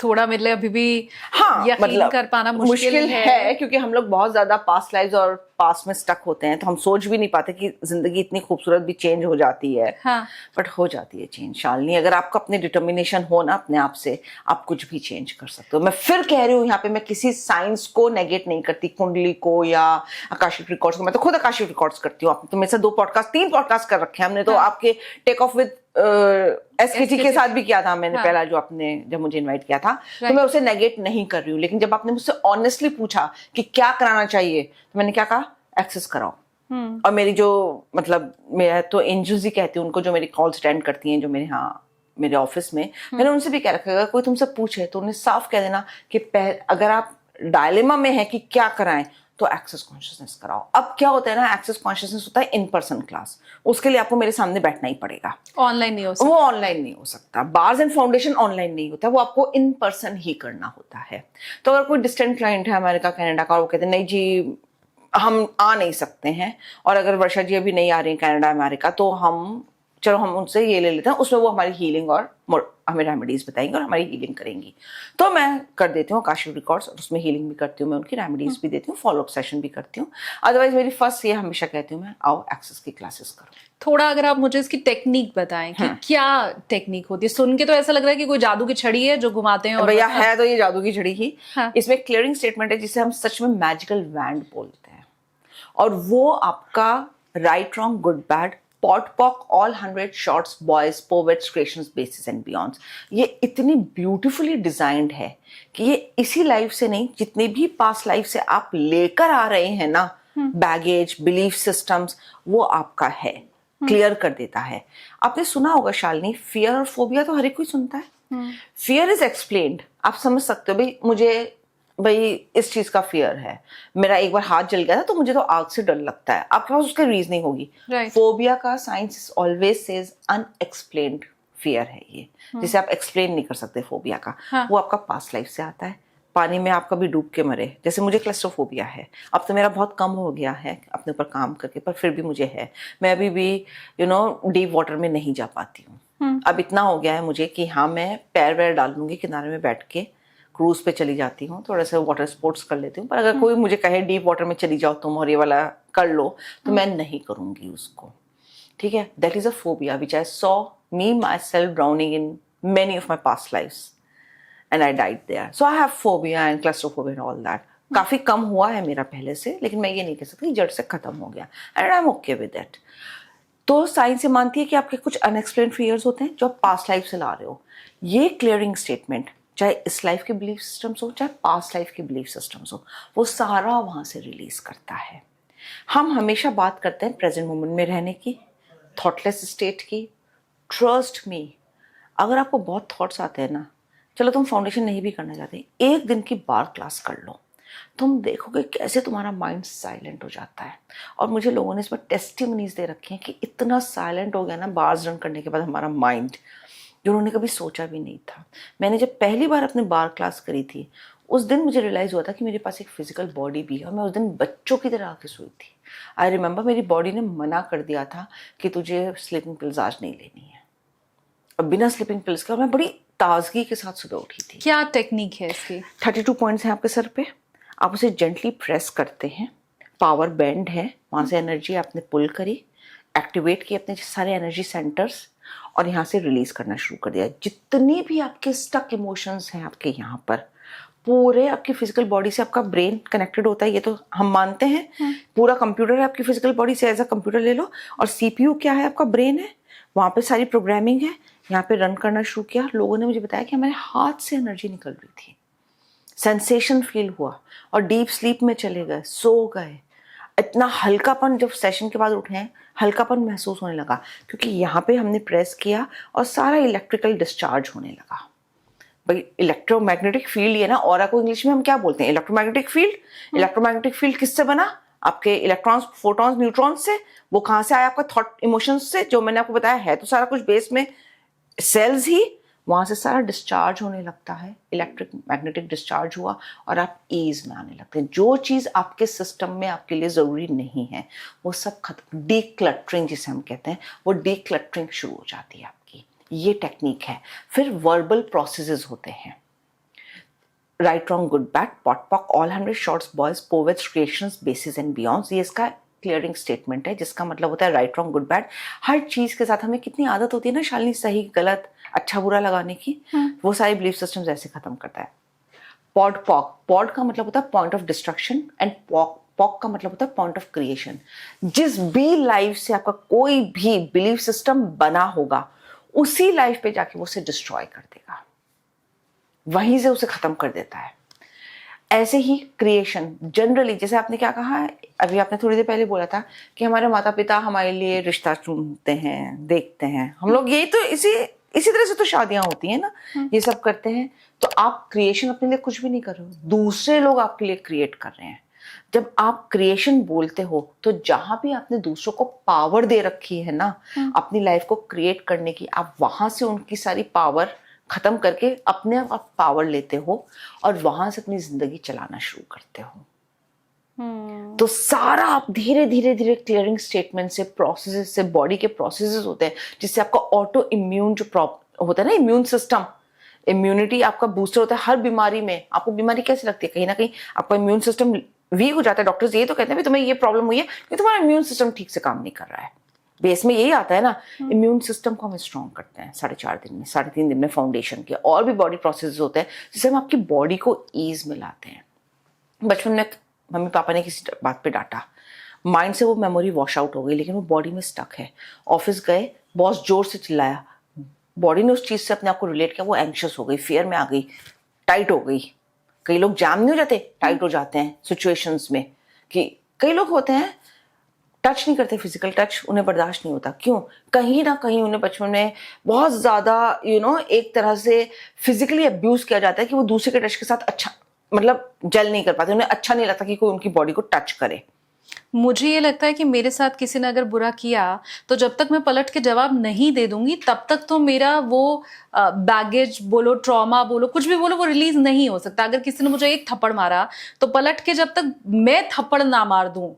थोड़ा मेरे लिए अभी भी हाँ, यकीन मतलब कर पाना मुश्किल है, क्योंकि हम लोग बहुत ज्यादा पास्ट लाइव्स और पास में स्टक होते हैं तो हम सोच भी नहीं पाते कि जिंदगी इतनी खूबसूरत भी चेंज हो जाती है। हाँ। बट हो जाती है चेंज शालिनी, अगर आपका अपने डिटर्मिनेशन हो ना अपने आप से, आप कुछ भी चेंज कर सकते हो। मैं फिर कह रही हूँ यहाँ पे, मैं किसी साइंस को नेगेट नहीं करती, कुंडली को या आकाशिक रिकॉर्ड्स को। मैं तो खुद आकाशिक रिकॉर्ड्स करती हूँ। तो मेरे से 3 पॉडकास्ट कर रखे हैं हमने। तो हाँ। आपके टेक ऑफ विद एसकेटी के साथ भी किया था मैंने। हाँ। पहला जो आपने जब मुझे इनवाइट किया था, तो मैं उसे नेगेट नहीं कर रही हूँ। लेकिन जब आपने मुझसे ऑनेस्टली पूछा कि क्या कराना चाहिए, तो मैंने क्या कहा, एक्सेस कराओ। और मेरी जो मतलब, मैं तो एंजल्स ही कहती हूँ उनको, जो मेरी कॉल्स अटेंड करती हैं, जो मेरे यहाँ मेरे ऑफिस में, मैंने उनसे भी कह रखा है अगर कोई तुमसे पूछे तो उन्हें साफ कह देना कि अगर आप डायलेमा में है कि क्या कराएं, तो एक्सेस कॉन्शियसनेस कराओ। अब क्या होता है ना, एक्सेस कॉन्शियसनेस होता है इन पर्सन क्लास, उसके लिए आपको मेरे सामने बैठना ही पड़ेगा। ऑनलाइन नहीं हो सकता। वो ऑनलाइन नहीं हो सकता। बार्स एंड फाउंडेशन ऑनलाइन नहीं होता, वो आपको इन पर्सन ही करना होता है। तो अगर कोई डिस्टेंट क्लाइंट है अमेरिका कनाडा का और वो कहते हैं नहीं जी हम आ नहीं सकते हैं, और अगर वर्षा जी अभी नहीं आ रही है कनाडा अमेरिका, तो हम चलो हम उनसे ये ले लेते हैं, उसमें वो हमारी हीलिंग और हमें रेमेडीज बताएंगे और हमारी हीलिंग करेंगी। तो मैं कर देती हूँ आकाशिक रिकॉर्ड्स, और उसमें हीलिंग भी करती हूँ मैं, उनकी रेमेडीज भी देती हूँ, फॉलोअप सेशन भी करती हूँ। अदरवाइज मेरी फर्स्ट ये हमेशा कहती हूँ मैं, आओ एक्सेस की क्लासेस करो। थोड़ा अगर आप मुझे इसकी टेक्निक बताएं कि क्या टेक्निक होती है। सुन के तो ऐसा लग रहा है कि कोई जादू की छड़ी है जो घुमाते हैं और भैया है तो ये जादू की छड़ी ही। हाँ। इसमें क्लियरिंग स्टेटमेंट है जिसे हम सच में मैजिकल वैंड बोलते हैं, और वो आपका right wrong good bad POD POC all 100 shorts boys POVADs creations basis and beyonds, ये इतनी ब्यूटीफुली डिजाइंड है कि ये इसी लाइफ से नहीं, जितनी भी पास्ट लाइफ से आप लेकर आ रहे हैं ना, बैगेज बिलीफ सिस्टम्स, वो आपका है, क्लियर कर देता है। आपने सुना होगा शालिनी, फियर और फोबिया तो हर एक कोई सुनता है। फियर इज एक्सप्लेन्ड, आप समझ सकते हो भाई मुझे इस चीज का फियर है, मेरा एक बार हाथ जल गया था तो मुझे तो आग से डर लगता है, आपके पास उसकी रीजनिंग होगी। फोबिया का science always says unexplained fear है ये, जिसे आप एक्सप्लेन नहीं कर सकते फोबिया का। वो आपका पास्ट लाइफ से आता है। पानी में आप कभी डूब के मरे, जैसे मुझे क्लस्ट्रोफोबिया है, अब तो मेरा बहुत कम हो गया है अपने ऊपर काम करके, पर फिर भी मुझे है। मैं अभी भी डीप वाटर में नहीं जा पाती हूँ। अब इतना हो गया है मुझे कि हाँ मैं पैर वैर डाल लूंगी किनारे में बैठ के, क्रूज पे चली जाती हूँ, थोड़ा सा वाटर स्पोर्ट्स कर लेती हूँ। पर अगर कोई मुझे कहे डीप वाटर में चली जाओ तुम और ये वाला कर लो, तो मैं नहीं करूंगी उसको। ठीक है, that is a phobia which I saw me myself drowning in many of my past lifes and I died there. So I have phobia and claustrophobia and all that. काफी कम हुआ है मेरा पहले से, लेकिन मैं ये नहीं कह सकती जड़ से खत्म हो गया, and I am okay with that. तो साइंस ये मानती है कि आपके कुछ अनएक्सप्लेन्ड फियर्स होते हैं जो आप पास्ट लाइफ से ला रहे हो। ये क्लियरिंग स्टेटमेंट चाहे इस लाइफ के बिलीफ सिस्टम्स हो चाहे पास्ट लाइफ के बिलीफ सिस्टम्स हो, वो सारा वहां से रिलीज करता है। हम हमेशा बात करते हैं प्रेजेंट मोमेंट में रहने की, थॉटलेस स्टेट की। ट्रस्ट मी, अगर आपको बहुत थॉट्स आते हैं ना, चलो तुम फाउंडेशन नहीं भी करना चाहते, एक दिन की बार क्लास कर लो, तुम देखोगे कैसे तुम्हारा माइंड साइलेंट हो जाता है। और मुझे लोगों ने इसमें टेस्टिमनीज दे रखी हैं कि इतना साइलेंट हो गया ना बार्स रन करने के बाद हमारा माइंड, जो उन्होंने कभी सोचा भी नहीं था। मैंने जब पहली बार अपने बार क्लास करी थी, उस दिन मुझे रियलाइज हुआ था कि मेरे पास एक फिजिकल बॉडी भी है, और मैं उस दिन बच्चों की तरह आके सोई थी। आई रिमेंबर मेरी बॉडी ने मना कर दिया था कि तुझे स्लीपिंग पिल्स आज नहीं लेनी है, और बिना स्लीपिंग पिल्स के, और मैं बड़ी ताजगी के साथ सुबह उठी थी। क्या टेक्निक है इसकी? 32 पॉइंट्स हैं आपके सर पे, आप उसे जेंटली प्रेस करते हैं, पावर बैंड है, वहां से एनर्जी आपने पुल करी, एक्टिवेट किए अपने सारे एनर्जी सेंटर्स, और यहाँ से रिलीज करना शुरू कर दिया। जितनी भी आपके स्टक इमोशंस हैं आपके यहाँ पर, पूरे आपकी फिजिकल बॉडी से आपका ब्रेन कनेक्टेड होता है, ये तो हम मानते हैं। पूरा कंप्यूटर है आपकी फिजिकल बॉडी से, एज अ कंप्यूटर ले लो, और सीपीयू क्या है, आपका ब्रेन है, वहाँ पे सारी प्रोग्रामिंग है, यहाँ पे रन करना शुरू किया। लोगों ने मुझे बताया कि हमारे हाथ से एनर्जी निकल रही थी, सेंसेशन फील हुआ, और डीप स्लीप में चले गए, सो गए। इतना हल्कापन, जब सेशन के बाद उठे हैं हल्कापन महसूस होने लगा, क्योंकि यहाँ पे हमने प्रेस किया और सारा इलेक्ट्रिकल डिस्चार्ज होने लगा। भाई इलेक्ट्रोमैग्नेटिक फील्ड ये ना, ऑरा को इंग्लिश में हम क्या बोलते हैं, इलेक्ट्रोमैग्नेटिक फील्ड। इलेक्ट्रोमैग्नेटिक फील्ड किससे बना, आपके इलेक्ट्रॉन्स फोटॉन्स न्यूट्रॉन्स से। वो कहाँ से आया, आपका थॉट इमोशंस से, जो मैंने आपको बताया है तो सारा कुछ बेस में सेल्स ही, वहां से सारा डिस्चार्ज होने लगता है, इलेक्ट्रिक मैग्नेटिक डिस्चार्ज हुआ, और आप ईज में आने लगते हैं। जो चीज आपके सिस्टम में आपके लिए जरूरी नहीं है वो सब खत्म, डीक्लटरिंग जिसे हम कहते हैं, वो डीक्लटरिंग शुरू हो जाती है आपकी। ये टेक्निक है। फिर वर्बल प्रोसेसेस होते हैं। Right wrong good bad POD POC all 100 shorts boys POVADs creations basis and beyonds, ये इसका क्लियरिंग स्टेटमेंट है, जिसका मतलब होता है राइट रॉन्ग गुड बैड। हर चीज के साथ हमें कितनी आदत होती है ना शालिनी, सही गलत अच्छा बुरा लगाने की, वो सारी बिलीफ सिस्टम्स ऐसे खत्म करता है। पॉड पॉक, पॉड का मतलब होता है point of destruction and pock, pock का मतलब होता है पॉइंट ऑफ क्रिएशन। जिस भी लाइफ से आपका कोई भी बिलीफ सिस्टम बना होगा, उसी लाइफ पे जाके वो उसे डिस्ट्रॉय कर देगा, वहीं से उसे खत्म कर देता है। ऐसे ही क्रिएशन जनरली, जैसे आपने क्या कहा है अभी, आपने थोड़ी देर पहले बोला था कि हमारे माता पिता हमारे लिए रिश्ता चुनते हैं, देखते हैं, हम लोग यही तो इसी तरह से तो शादियां होती हैं ना, ये सब करते हैं। तो आप क्रिएशन अपने लिए कुछ भी नहीं कर रहे हो, दूसरे लोग आपके लिए क्रिएट कर रहे हैं। जब आप क्रिएशन बोलते हो तो जहां भी आपने दूसरों को पावर दे रखी है ना अपनी लाइफ को क्रिएट करने की, आप वहां से उनकी सारी पावर खत्म करके अपने आप पावर लेते हो और वहां से अपनी जिंदगी चलाना शुरू करते हो। तो सारा आप धीरे धीरे धीरे क्लियरिंग स्टेटमेंट से, प्रोसेसेस से, बॉडी के प्रोसेसेस होते हैं जिससे आपका ऑटो इम्यून जो होता है ना, इम्यून सिस्टम, इम्यूनिटी आपका बूस्टर होता है। हर बीमारी में आपको बीमारी कैसे लगती है, कहीं ना कहीं आपका इम्यून सिस्टम वीक हो जाता है। डॉक्टर्स ये तो कहते हैं तुम्हें ये प्रॉब्लम हुई है कि तुम्हारा इम्यून सिस्टम ठीक से काम नहीं कर रहा है। बेस में यही आता है ना, इम्यून सिस्टम को हम स्ट्रॉन्ग करते हैं 4.5 दिन में, 3.5 दिन में फाउंडेशन के, और भी बॉडी प्रोसेस होते हैं जिससे हम आपकी बॉडी को ईज में लाते हैं। बचपन में मम्मी पापा ने किसी बात पे डांटा, माइंड से वो मेमोरी वॉश आउट हो गई, लेकिन वो बॉडी में स्टक है। ऑफिस गए, बॉस जोर से चिल्लाया, बॉडी ने उस चीज से अपने आप को रिलेट किया, वो एंग्शियस हो गई, फियर में आ गई, टाइट हो गई। कई लोग जैम नहीं हो जाते, टाइट हो जाते हैं सिचुएशंस में। कि कई लोग होते हैं टच नहीं करते, फिजिकल टच उन्हें बर्दाश्त नहीं होता। क्यों? कहीं ना कहीं उन्हें बचपन में बहुत ज्यादा एक तरह से फिजिकली अब्यूज किया जाता है कि वो दूसरे के टच के साथ अच्छा मतलब जेल नहीं कर पाते, उन्हें अच्छा नहीं लगता कि कोई उनकी बॉडी को टच करे। मुझे ये लगता है कि मेरे साथ किसी ने अगर बुरा किया तो जब तक मैं पलट के जवाब नहीं दे दूंगी तब तक तो मेरा वो बैगेज बोलो, ट्रॉमा बोलो, कुछ भी बोलो, वो रिलीज नहीं हो सकता। अगर किसी ने मुझे एक थप्पड़ मारा तो पलट के जब तक मैं थप्पड़ ना मार दूं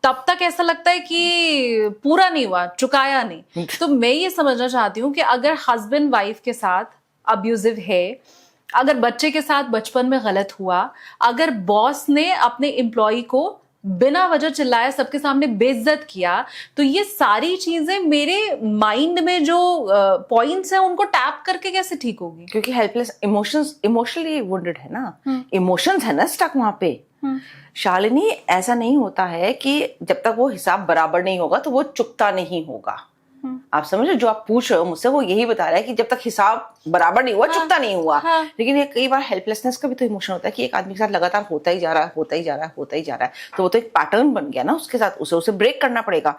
तब तक ऐसा लगता है कि पूरा नहीं हुआ, चुकाया नहीं। तो मैं ये समझना चाहती हूँ कि अगर हस्बैंड वाइफ के साथ अब्यूजिव है, अगर बच्चे के साथ बचपन में गलत हुआ, अगर बॉस ने अपने एम्प्लॉय को बिना वजह चिल्लाया, सबके सामने बेइज्जत किया, तो ये सारी चीजें मेरे माइंड में जो पॉइंट्स हैं उनको टैप करके कैसे ठीक होगी? क्योंकि हेल्पलेस इमोशंस, इमोशनली वुंडेड है ना, इमोशंस है ना स्टक वहां पे। शालिनी, ऐसा नहीं होता है कि जब तक वो हिसाब बराबर नहीं होगा तो वो चुकता नहीं होगा। आप समझ रहे, जो आप पूछ रहे हो मुझसे वो यही बता रहा है कि जब तक हिसाब बराबर नहीं हुआ, चुकता नहीं हुआ। लेकिन ये कई बार हेल्पलेसनेस का भी तो इमोशन होता है कि एक आदमी के साथ लगातार होता ही जा रहा है, होता ही जा रहा है, होता ही जा रहा है, तो वो तो एक पैटर्न बन गया ना उसके साथ, उसे ब्रेक करना पड़ेगा।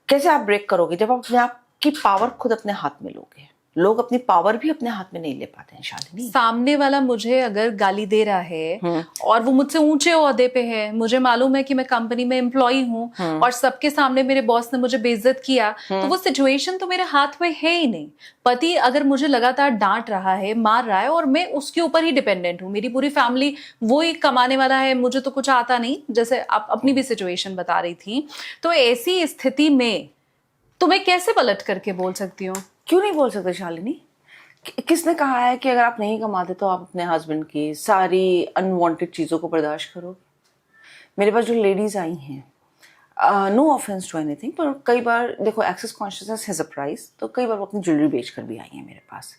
कैसे आप ब्रेक करोगे? जब आप अपने आप की पावर खुद अपने हाथ में लोगे। लोग अपनी पावर भी अपने हाथ में नहीं ले पाते हैं शालिनी। सामने वाला मुझे अगर गाली दे रहा है और वो मुझसे ऊंचे ओहदे पे है, मुझे मालूम है कि मैं कंपनी में एम्प्लॉय हूँ और सबके सामने मेरे बॉस ने मुझे बेइज्जत किया, तो वो सिचुएशन तो मेरे हाथ में है ही नहीं। पति अगर मुझे लगातार डांट रहा है, मार रहा है और मैं उसके ऊपर ही डिपेंडेंट हूँ, मेरी पूरी फैमिली वो ही कमाने वाला है, मुझे तो कुछ आता नहीं, जैसे आप अपनी भी सिचुएशन बता रही थी, तो ऐसी स्थिति में तुम्हें कैसे पलट करके बोल सकती हूँ? क्यों नहीं बोल सकते शालिनी? किसने कहा है कि अगर आप नहीं कमाते तो आप अपने हस्बैंड की सारी अनवांटेड चीज़ों को बर्दाश्त करो? मेरे पास जो लेडीज आई हैं, नो ऑफेंस टू एनीथिंग, पर कई बार देखो access consciousness has a price, तो कई बार वो अपनी ज्वेलरी बेच कर भी आई हैं मेरे पास।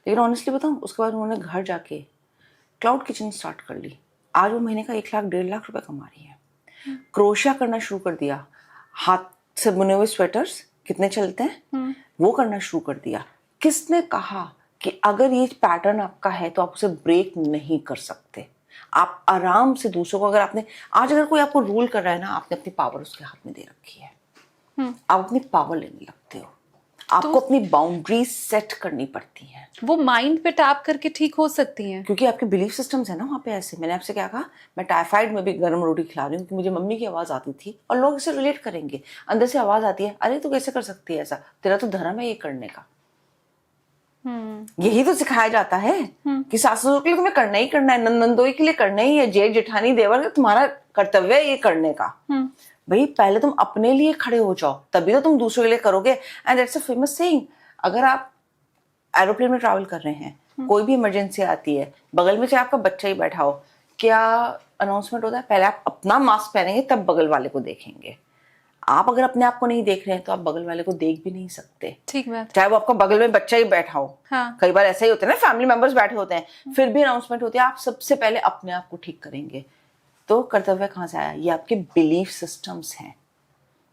लेकिन ऑनेस्टली बताऊँ, उसके बाद उन्होंने घर जाके क्लाउड किचन स्टार्ट कर ली। आज वो महीने का 1 लाख 1.5 लाख रुपए कमा रही है। क्रोशिया करना शुरू कर दिया, हाथ से बुने हुए स्वेटर्स कितने चलते हैं वो करना शुरू कर दिया। किसने कहा कि अगर ये पैटर्न आपका है तो आप उसे ब्रेक नहीं कर सकते? आप आराम से दूसरों को, अगर आपने आज अगर कोई आपको रूल कर रहा है ना, आपने अपनी पावर उसके हाथ में दे रखी है, आप अपनी पावर लेने लगते हो। आपको अपनी बाउंड्री सेट करनी पड़ती हैं। वो माइंड पे टैप करके ठीक हो सकती हैं, क्योंकि आपके बिलीफ सिस्टम्स है ना वहाँ पे। ऐसे मैंने आपसे क्या कहा, मैं टाइफाइड में भी गर्म रोटी खिला रही हूँ कि मुझे मम्मी की आवाज़ आती थी, और लोग इसे रिलेट करेंगे। अंदर से आवाज़ आती है, अरे तू कैसे कर सकती है ऐसा, तेरा तो धर्म है ये करने का। यही तो सिखाया जाता है कि सास ससुर के लिए तुम्हें करना ही करना है, नंदोई के लिए करना ही है, जेठ जेठानी देवर, तुम्हारा कर्तव्य है ये करने का। भाई पहले तुम अपने लिए खड़े हो जाओ, तभी तो तुम दूसरों के लिए करोगे। And that's a famous saying, अगर आप एरोप्लेन में ट्रैवल कर रहे हैं, कोई भी इमरजेंसी आती है, बगल में चाहे आपका बच्चा ही बैठा हो, क्या अनाउंसमेंट होता है? पहले आप अपना मास्क पहनेंगे तब बगल वाले को देखेंगे। आप अगर अपने आप को नहीं देख रहे हैं तो आप बगल वाले को देख भी नहीं सकते। ठीक बात। चाहे वो आपका बगल में बच्चा ही बैठा हो। हाँ। कई बार ऐसा ही होता है ना, फैमिली मेंबर्स बैठे होते हैं, फिर भी अनाउंसमेंट होती है, आप सबसे पहले अपने आप को ठीक करेंगे। तो कर्तव्य कहाँ से आया? ये आपके बिलीफ सिस्टम्स हैं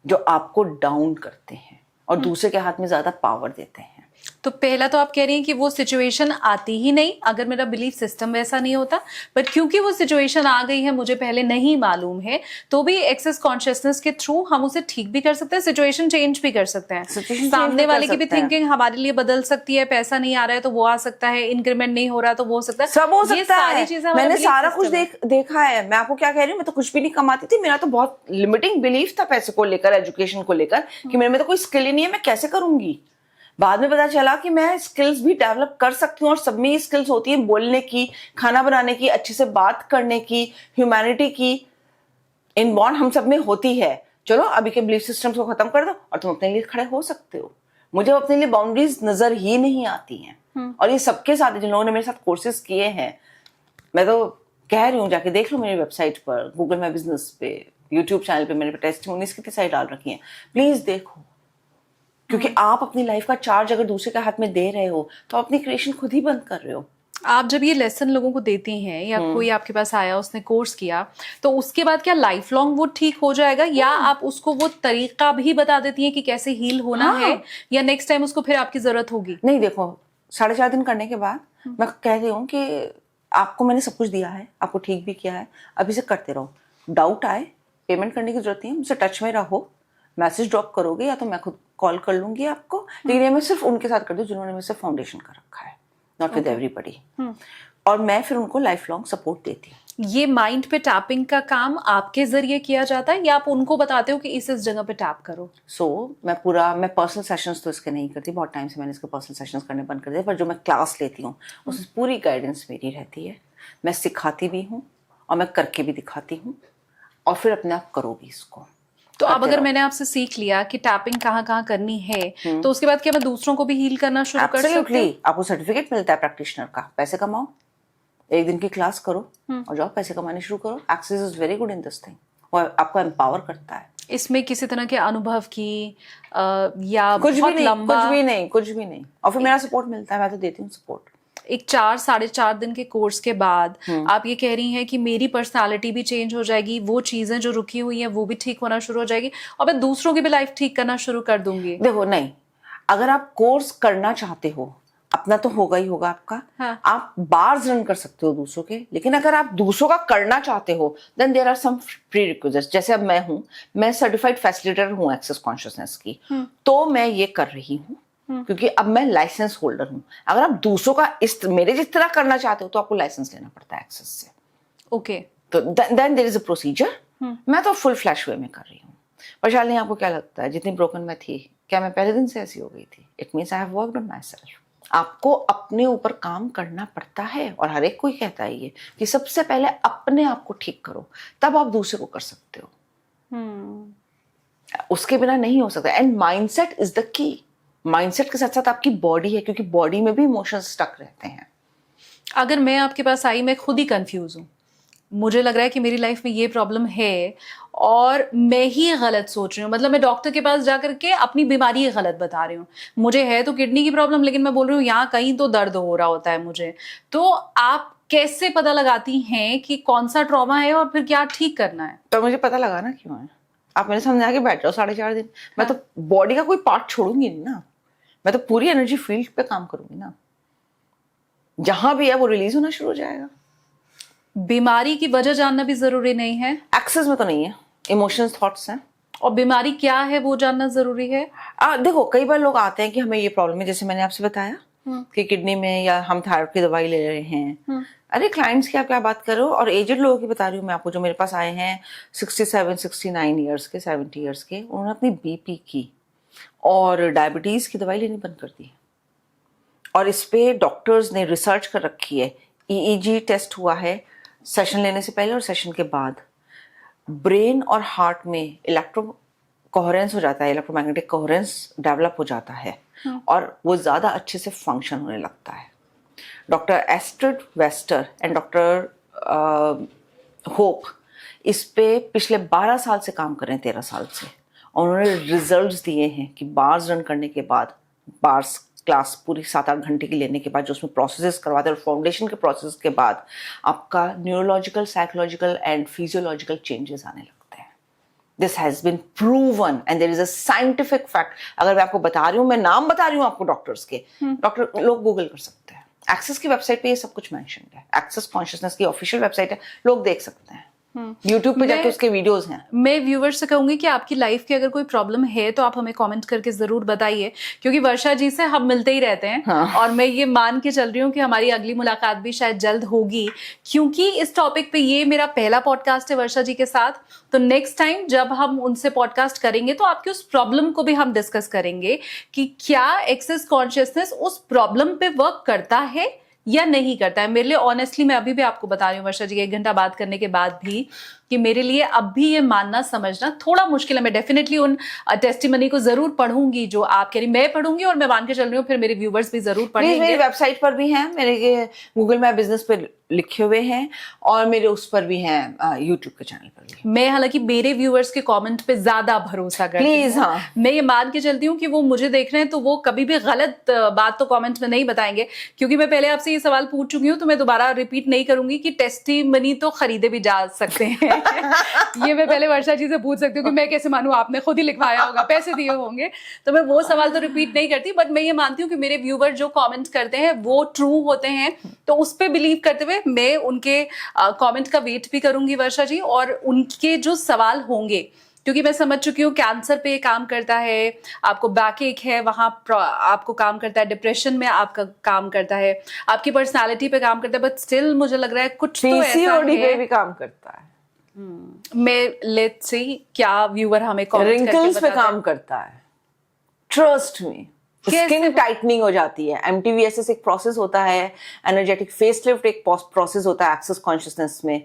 जो आपको डाउन करते हैं और दूसरे के हाथ में ज्यादा पावर देते हैं। तो पहला तो आप कह रही हैं कि वो सिचुएशन आती ही नहीं अगर मेरा बिलीफ सिस्टम वैसा नहीं होता, बट क्योंकि वो सिचुएशन आ गई है, मुझे पहले नहीं मालूम है, तो भी एक्सेस कॉन्शियसनेस के थ्रू हम उसे ठीक भी कर सकते हैं, सिचुएशन चेंज भी कर सकते हैं। Situation सामने change भी वाले कर की भी सकते हैं। थिंकिंग हमारे लिए बदल सकती है। पैसा नहीं आ रहा है तो वो आ सकता है, इंक्रीमेंट नहीं हो रहा तो वो हो सकता है, सब हो ये सकता सारी है। चीजें हमारे मैंने belief सारा कुछ system है। देखा है। मैं आपको क्या कह रही हूँ, मैं तो कुछ भी नहीं कमाती थी, मेरा तो बहुत लिमिटिंग बिलीफ था पैसे को लेकर, एजुकेशन को लेकर, कि मेरे में तो कोई स्किल ही नहीं है, मैं कैसे करूंगी। बाद में पता चला कि मैं स्किल्स भी डेवलप कर सकती हूँ और सब में स्किल्स होती है, बोलने की, खाना बनाने की, अच्छे से बात करने की, ह्यूमैनिटी की, इनबॉर्न हम सब में होती है। चलो अभी के बिलीफ सिस्टम्स को खत्म कर दो और तुम अपने लिए खड़े हो सकते हो। मुझे अपने लिए बाउंड्रीज नजर ही नहीं आती हैं। और ये सबके साथ है, जिन लोगों ने मेरे साथ कोर्सेज किए हैं। मैं तो कह रही हूँ, जाके देख लो मेरी वेबसाइट पर, गूगल माई बिजनेस पे, यूट्यूब चैनल पे मेरे टेस्टिमोनीज कितनी सारी डाल रखी हैं, प्लीज देखो। क्योंकि आप अपनी लाइफ का चार्ज अगर दूसरे के हाथ में दे रहे हो तो अपनी क्रिएशन खुद ही बंद कर रहे हो। आप जब ये लेसन लोगों को देती हैं या कोई आपके पास आया, उसने कोर्स किया, तो उसके बाद क्या लाइफ लॉन्ग वो ठीक हो जाएगा, या आप उसको वो तरीका भी बता देती हैं कि कैसे हील होना है, या नेक्स्ट टाइम उसको फिर आपकी जरूरत होगी? नहीं, देखो 4.5 दिन करने के बाद मैं कह रही हूँ कि आपको मैंने सब कुछ दिया है, आपको ठीक भी किया है, अभी से करते रहो। डाउट आए, पेमेंट करने की जरूरत नहीं है, मुझसे टच में रहो, मैसेज ड्रॉप करोगे या तो मैं खुद कॉल कर लूंगी आपको, लेकिन ये मैं सिर्फ उनके साथ कर दूं जिन्होंने मुझसे फाउंडेशन कर रखा है, नॉट विद एवरीबडी। और मैं फिर उनको लाइफ लॉन्ग सपोर्ट देती हूँ। ये माइंड पे टैपिंग का काम आपके जरिए किया जाता है या आप उनको बताते हो कि इस जगह पे टैप करो? मैं पर्सनल सेशंस तो इसके नहीं करती, बहुत टाइम से मैंने इसके पर्सनल सेशंस करने बंद कर दिए, पर जो मैं क्लास लेती हूँ उसमें पूरी गाइडेंस मेरी रहती है। मैं सिखाती भी हूँ और मैं करके भी दिखाती हूँ, और फिर अपने आप करोगी इसको। तो अब अगर मैंने आपसे सीख लिया कि टैपिंग कहाँ कहाँ करनी है, तो उसके बाद क्या मैं दूसरों को भी हील करना शुरू कर सकती हूँ? आपको सर्टिफिकेट मिलता है प्रैक्टिशनर का, पैसे कमाओ, एक दिन की क्लास करो और जाओ पैसे कमाने शुरू करो। Access is very good in this thing, और आपको एम्पावर करता है। इसमें किसी तरह के अनुभव की या कुछ बहुत भी लंबा कुछ भी नहीं। और फिर मेरा सपोर्ट मिलता है, मैं तो देती हूँ सपोर्ट। एक 4-4.5 दिन के कोर्स के बाद आप ये कह रही हैं कि मेरी पर्सनालिटी भी चेंज हो जाएगी, वो चीजें जो रुकी हुई हैं वो भी ठीक होना शुरू हो जाएगी, और मैं दूसरों की भी लाइफ ठीक करना शुरू कर दूंगी? देखो, नहीं, अगर आप कोर्स करना चाहते हो, अपना तो होगा ही होगा आपका। हाँ. आप बार्स रन कर सकते हो दूसरों के, लेकिन अगर आप दूसरों का करना चाहते हो देन देयर आर सम प्रीरिक्विजिट्स। जैसे अब मैं सर्टिफाइड फैसिलिटेटर हूँ एक्सेस कॉन्शियसनेस की, तो मैं ये कर रही हूँ क्योंकि अब मैं लाइसेंस होल्डर हूँ। अगर आप दूसरों का मेरे जिस तरह करना चाहते हो तो आपको लाइसेंस लेना पड़ता है एक्सेस से। ओके, तो then there is a procedure. मैं तो फुल फ्लैश वे में कर रही हूँ। वैशाली, आपको क्या लगता है जितनी ब्रोकन मैं थी, क्या मैं पहले दिन से ऐसी हो गई थी? It means I have worked on my self. आपको अपने ऊपर काम करना पड़ता है, और हर एक कोई कहता है ये कि सबसे पहले अपने आप को ठीक करो, तब आप दूसरे को कर सकते हो। उसके बिना नहीं हो सकता। And mindset is the key. Mindset के साथ साथ आपकी बॉडी है, क्योंकि बॉडी में भी इमोशंस स्टक रहते हैं। अगर मैं आपके पास आई, मैं खुद ही कंफ्यूज हूँ, मुझे लग रहा है कि मेरी लाइफ में ये प्रॉब्लम है और मैं ही गलत सोच रही हूँ, मतलब मैं डॉक्टर के पास जाकर के अपनी बीमारी ही गलत बता रही हूँ। मुझे है तो किडनी की प्रॉब्लम, लेकिन मैं बोल रही हूँ यहाँ कहीं तो दर्द हो रहा होता है मुझे। तो आप कैसे पता लगाती हैं कि कौन सा ट्रॉमा है और फिर क्या ठीक करना है? तो मुझे पता लगाना क्यों है? आप मेरे सामने आके बैठ जाओ 4.5 दिन, मैं तो बॉडी का कोई पार्ट छोड़ूंगी नहीं ना। मैं तो पूरी एनर्जी फील्ड पे काम करूंगी ना, जहां भी है वो रिलीज होना शुरू हो जाएगा। बीमारी की वजह जानना भी जरूरी नहीं है? एक्सेस में तो नहीं है, इमोशंस, थॉट्स हैं। और बीमारी क्या है वो जानना जरूरी है? देखो, कई बार लोग आते हैं कि हमें ये प्रॉब्लम है, जैसे मैंने आपसे बताया कि किडनी में, या हम थायराइड की दवाई ले रहे हैं। अरे क्लाइंट्स की आप क्या बात करो, और एजेड लोगों की बता रही हूँ मैं आपको, जो मेरे पास आए हैं 67, 69 ईयर्स के, 70 ईयर्स के, उन्होंने अपनी बीपी की और डायबिटीज की दवाई लेनी बंद कर दी। और इस पे डॉक्टर्स ने रिसर्च कर रखी है, ईईजी टेस्ट हुआ है सेशन लेने से पहले और सेशन के बाद। ब्रेन और हार्ट में इलेक्ट्रो कोहेरेंस हो जाता है, इलेक्ट्रोमैग्नेटिक कोहेरेंस डेवलप हो जाता है और वो ज़्यादा अच्छे से फंक्शन होने लगता है। Doctor Astrid Wester and doctor hope इस पे पिछले 12 साल से काम कर रहे हैं, 13 साल से, और उन्होंने रिजल्ट्स दिए हैं कि बार्स रन करने के बाद, बार्स क्लास पूरी 7-8 घंटे की लेने के बाद जो उसमें प्रोसेसेस करवाते हैं और फाउंडेशन के प्रोसेस के बाद आपका neurological, psychological and physiological changes आने लगते हैं। This has been proven and there is a scientific fact. अगर मैं आपको बता रही हूँ, मैं नाम बता रही हूँ आपको डॉक्टर्स के, डॉक्टर लोग गूगल कर सकते हैं। एक्सेस की वेबसाइट पे ये सब कुछ मेंशन्ड है, एक्सेस कॉन्शियसनेस की ऑफिशियल वेबसाइट है, लोग देख सकते हैं। YouTube पे जाके उसके वीडियोस हैं। मैं व्यूवर्स से कहूंगी कि आपकी लाइफ की अगर कोई प्रॉब्लम है तो आप हमें कमेंट करके जरूर बताइए, क्योंकि वर्षा जी से हम मिलते ही रहते हैं। हाँ। और मैं ये मान के चल रही हूँ कि हमारी अगली मुलाकात भी शायद जल्द होगी, क्योंकि इस टॉपिक पे ये मेरा पहला पॉडकास्ट है वर्षा जी के साथ। तो नेक्स्ट टाइम जब हम उनसे पॉडकास्ट करेंगे तो आपकी उस प्रॉब्लम को भी हम डिस्कस करेंगे कि क्या एक्सेस कॉन्शियसनेस उस प्रॉब्लम पे वर्क करता है या नहीं करता है। मेरे लिए ऑनेस्टली, मैं अभी भी आपको बता रही हूँ वर्षा जी, 1 घंटा बात करने के बाद भी, कि मेरे लिए अब भी ये मानना समझना थोड़ा मुश्किल है। मैं डेफिनेटली उन टेस्टिमनी को जरूर पढ़ूंगी जो आप कह रही, मैं पढ़ूंगी और मैं मान के चल रही हूँ फिर मेरे व्यूवर्स भी जरूर पढ़ेंगे। मेरी वेबसाइट पर भी हैं, मेरे गूगल माय बिजनेस पे लिखे हुए हैं और मेरे उस पर भी हैं, यूट्यूब के चैनल पर भी। मैं हालांकि मेरे व्यूवर्स के कमेंट पे ज्यादा भरोसा करती हूँ। प्लीज, हाँ। मैं ये मान के चलती हूँ कि वो मुझे देख रहे हैं तो वो कभी भी गलत बात तो कमेंट में नहीं बताएंगे, क्योंकि मैं पहले आपसे ये सवाल पूछ चुकी हूँ तो मैं दोबारा रिपीट नहीं करूंगी कि टेस्टिमनी तो खरीदे भी जा सकते हैं। ये मैं पहले वर्षा जी से पूछ सकती हूँ कि मैं कैसे मानूं, आपने खुद ही लिखवाया होगा, पैसे दिए होंगे, तो मैं वो सवाल तो रिपीट नहीं करती। बट मैं ये मानती हूँ कि मेरे व्यूवर जो कमेंट करते हैं वो ट्रू होते हैं, तो उस पर बिलीव करते हुए मैं उनके कमेंट का वेट भी करूंगी वर्षा जी, और उनके जो सवाल होंगे, क्योंकि मैं समझ चुकी हूँ कैंसर पे काम करता है, आपको बैक एक है वहां आपको काम करता है, डिप्रेशन में आपका काम करता है, आपकी पर्सनालिटी पे काम करता है, बट स्टिल मुझे लग रहा है कुछ तो ऐसा PCOD पे है। भी काम करता है। मैं लेट्स सी क्या व्यूअर हमें कमेंट करके रिंकल्स पे बताते हैं। काम करता है, ट्रस्ट मी। स्किन टाइटनिंग हो जाती है। MTVSS एक प्रोसेस होता है, एनर्जेटिक फेसलिफ्ट एक प्रोसेस होता है एक्सेस कॉन्शियसनेस में,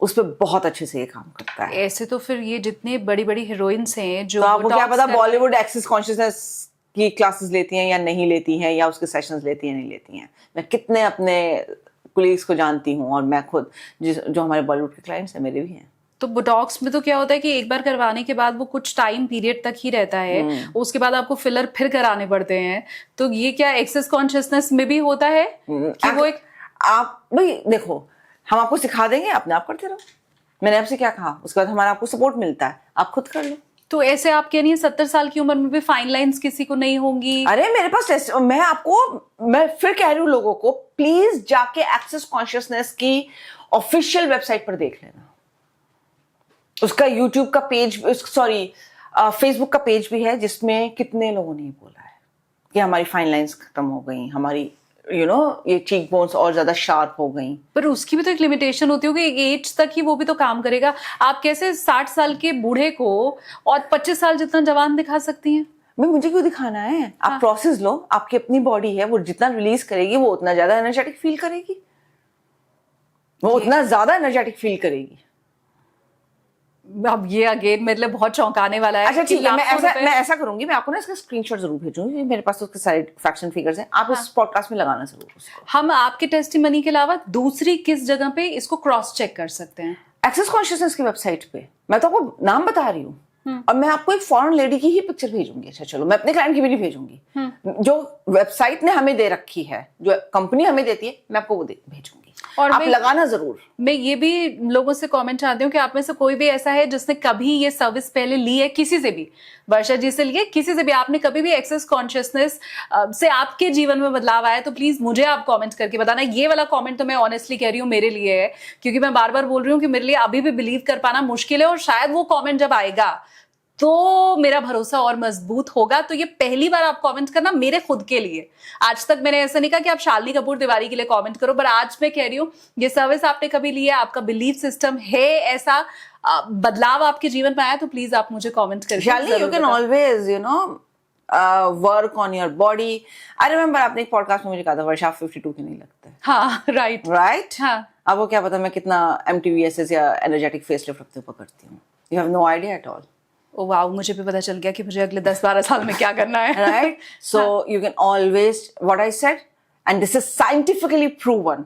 उस पे बहुत अच्छे से ये काम करता है। ऐसे तो फिर ये जितने बड़ी बड़ी हीरोइंस हैं जो तो आपको क्या Botox पता करते बॉलीवुड एक्सेस कॉन्शियसनेस की क्लासेस लेती हैं या नहीं लेती हैं, या उसके सेशंस लेती हैं नहीं लेती हैं। मैं कितने अपने कोलीग्स को जानती हूँ, और मैं खुद जो हमारे बॉलीवुड के क्लाइंट्स हैं मेरे भी हैं। तो बोटॉक्स में तो क्या होता है कि एक बार करवाने के बाद वो कुछ टाइम पीरियड तक ही रहता है, उसके बाद आपको फिलर फिर कराने पड़ते हैं। तो ये क्या एक्सेस कॉन्शियसनेस में भी होता है कि वो एक, आप भाई देखो, हम आपको सिखा देंगे, अपने आप करते रहो। मैंने आपसे क्या कहा, उसके बाद हमारा आपको सपोर्ट मिलता है, आप खुद कर लो। तो ऐसे आप कह रही हैं 70 साल की उम्र में भी फाइन लाइंस किसी को नहीं होंगी? अरे मेरे पास टेस्ट, मैं फिर कह रही हूँ लोगों को, प्लीज जाके एक्सेस कॉन्शियसनेस की ऑफिशियल वेबसाइट पर देख लेना। उसका यूट्यूब का पेज, सॉरी फेसबुक का पेज भी है, जिसमें कितने लोगों ने बोला है कि हमारी फाइन लाइंस खत्म हो गई, हमारी ये चीक बोन्स और ज्यादा शार्प हो गई। पर उसकी भी तो एक लिमिटेशन होती होगी, एक एज तक ही वो भी तो काम करेगा। आप कैसे 60 साल के बूढ़े को और 25 साल जितना जवान दिखा सकती हैं? मुझे क्यों दिखाना है? आप प्रोसेस लो, आपकी अपनी बॉडी है, वो जितना रिलीज करेगी वो उतना ज्यादा एनर्जेटिक फील करेगी, वो उतना ज्यादा एनर्जेटिक फील करेगी। अब ये अगेन मेरे लिए बहुत चौंकाने वाला है। अच्छा ठीक है, मैं ऐसा करूंगी, मैं आपको ना इसका स्क्रीनशॉट जरूर भेजूंगी, मेरे पास उसके सारे फैक्ट्स एंड फिगर्स हैं, आप इस पॉडकास्ट में लगाना जरूर उसको। हम आपके टेस्टिमनी के अलावा दूसरी किस जगह पे इसको क्रॉस चेक कर सकते हैं? एक्सेस कॉन्शियसनेस की वेबसाइट पे। मैं तो आपको नाम बता रही हूँ, और मैं आपको एक फॉरेन लेडी की ही पिक्चर भेजूंगी। अच्छा चलो, मैं अपने क्लाइंट की भी नहीं भेजूंगी, जो वेबसाइट ने हमें दे रखी है, जो कंपनी हमें देती है, मैं आपको वो भेजूंगी, और आप लगाना जरूर। मैं ये भी लोगों से कमेंट आते हूँ कि आप में से कोई भी ऐसा है जिसने कभी ये सर्विस पहले ली है, किसी से भी, वर्षा जी से लिए, किसी से भी, आपने कभी भी एक्सेस कॉन्शियसनेस से आपके जीवन में बदलाव आया, तो प्लीज मुझे आप कमेंट करके बताना। ये वाला कमेंट तो मैं ऑनेस्टली कह रही हूँ मेरे लिए है, क्योंकि मैं बार बार बोल रही हूँ कि मेरे लिए अभी भी बिलीव कर पाना मुश्किल है, और शायद वो कमेंट जब आएगा तो मेरा भरोसा और मजबूत होगा। तो ये पहली बार आप कमेंट करना मेरे खुद के लिए। आज तक मैंने ऐसा नहीं कहा कि आप शालिनी कपूर तिवारी के लिए कमेंट करो, पर आज मैं कह रही हूँ ये सर्विस आपने कभी ली है, आपका बिलीफ सिस्टम है, ऐसा बदलाव आपके जीवन में आया, तो प्लीज आप मुझे कमेंट करके Shalini, you can always work on your body. I remember आपने एक पॉडकास्ट में मुझे कहा था वर्षा 52 के नहीं लगते। हाँ राइट। हाँ, अब वो क्या पता मैं कितना MTVSS या एनर्जेटिक फेसलिफ्ट अपने ऊपर करती हूँ, you have no idea at all. Oh wow, मुझे भी पता चल गया कि मुझे अगले 10-12 साल में क्या करना है। Right? So you can always, what I said, and this is scientifically proven,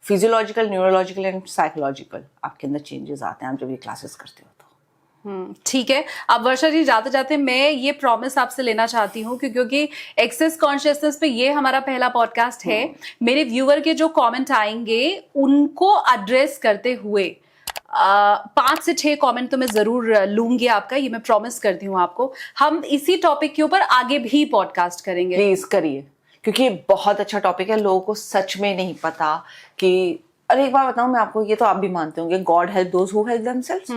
physiological, neurological and psychological, आपके अंदर चेंजेस आते हैं आप जब ये क्लासेस करते हो तो। ठीक है। अब वर्षा जी, जाते जाते मैं ये प्रॉमिस आपसे लेना चाहती हूँ कि क्योंकि एक्सेस कॉन्शियसनेस पे ये हमारा पहला पॉडकास्ट है, मेरे व्यूअर के जो कमेंट आएंगे उनको एड्रेस करते हुए 5 से 6 कमेंट तो मैं जरूर लूंगी आपका, ये मैं प्रॉमिस करती हूँ आपको। हम इसी टॉपिक के ऊपर आगे भी पॉडकास्ट करेंगे। प्लीज करिए, क्योंकि ये बहुत अच्छा टॉपिक है। लोगों को सच में नहीं पता कि, अरे एक बार बताऊं मैं आपको, ये तो आप भी मानते होंगे, God help those who help themselves.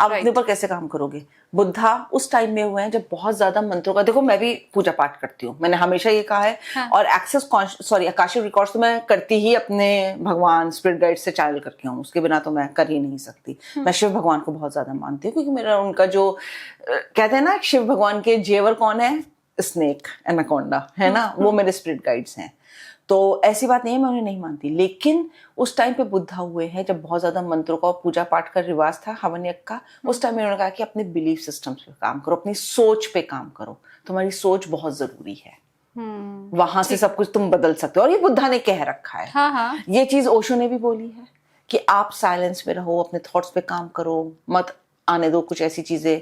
आप अपने ऊपर कैसे काम करोगे? बुद्धा उस टाइम में हुए हैं जब बहुत ज्यादा मंत्रों का, देखो मैं भी पूजा पाठ करती हूँ, मैंने हमेशा ये कहा है। हाँ। और आकाशिक रिकॉर्ड्स तो मैं करती ही अपने भगवान स्पिरिट गाइड से चैनल करके हूँ, उसके बिना तो मैं कर ही नहीं सकती। मैं शिव भगवान को बहुत ज्यादा मानती हूँ, क्योंकि मेरा उनका जो कहते हैं ना, शिव भगवान के जेवर कौन है? स्नेक, एनाकोंडा, है ना, वो मेरे स्पिरिट गाइड्स हैं। तो ऐसी बात नहीं है मैं उन्हें नहीं मानती, लेकिन उस टाइम पे बुद्धा हुए हैं जब बहुत ज्यादा मंत्रों का और पूजा पाठ का रिवाज था, हवन यज्ञ का। उस टाइम में उन्होंने कहा कि अपने बिलीफ सिस्टम्स पे काम करो, अपनी सोच पे काम करो, तुम्हारी सोच बहुत जरूरी है। वहां से सब कुछ तुम बदल सकते हो, और ये बुद्धा ने कह रखा है। हाँ। ये चीज ओशो ने भी बोली है कि आप साइलेंस में रहो, अपने थॉट्स पे काम करो, मत आने दो कुछ ऐसी चीजें।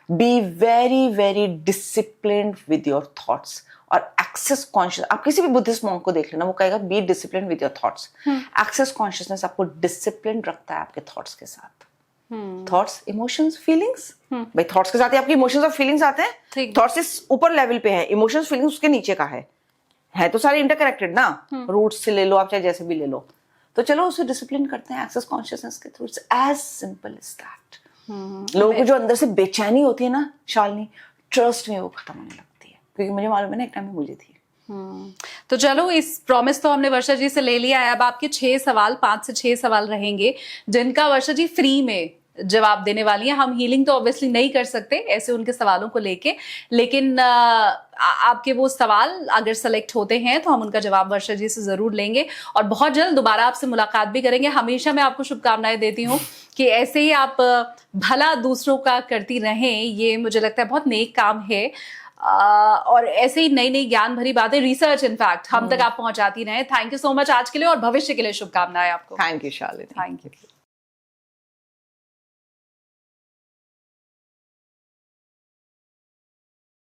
Be very very disciplined with your thoughts और एक्सेस कॉन्शियस। आप किसी भी बुद्धिस्ट मॉन्क को देख लेना, वो कहेगा be discipline with your thoughts. Access consciousness आपको डिसिप्लिन रखता है आपके थॉट्स के साथ। थॉट्स, इमोशंस, फीलिंग्स, भाई थॉट्स के साथ ही आपके इमोशंस और फीलिंग्स आते हैं। थॉट्स इस ऊपर लेवल पे है, इमोशंस फीलिंग्स उसके नीचे का है तो सारे इंटरकनेक्टेड ना, रूट्स से ले लो आप, चाहे जैसे भी ले लो। तो चलो उसे डिसिप्लिन करते हैं एक्सेस कॉन्शियसनेस के through. It's as simple as that. लोगों को जो अंदर से बेचैनी होती है ना शालिनी, ट्रस्ट में वो खत्म होने लगती है, क्योंकि मुझे मालूम है ना, एक टाइम में मुझे थी। तो चलो, इस प्रॉमिस तो हमने वर्षा जी से ले लिया है। अब आपके 6 सवाल, 5 से 6 सवाल रहेंगे, जिनका वर्षा जी फ्री में जवाब देने वाली हैं। हम हीलिंग तो ऑब्वियसली नहीं कर सकते ऐसे उनके सवालों को लेके, लेकिन आपके वो सवाल अगर सेलेक्ट होते हैं तो हम उनका जवाब वर्षा जी से जरूर लेंगे, और बहुत जल्द दोबारा आपसे मुलाकात भी करेंगे। हमेशा मैं आपको शुभकामनाएं देती हूँ कि ऐसे ही आप भला दूसरों का करती रहें, ये मुझे लगता है बहुत नेक काम है। और ऐसे ही नई नई ज्ञान भरी बातें, रिसर्च इनफैक्ट हम तक आप पहुंचाती रहें। थैंक यू सो मच आज के लिए, और भविष्य के लिए शुभकामनाएं आपको। Thank you Shalini. Thank you.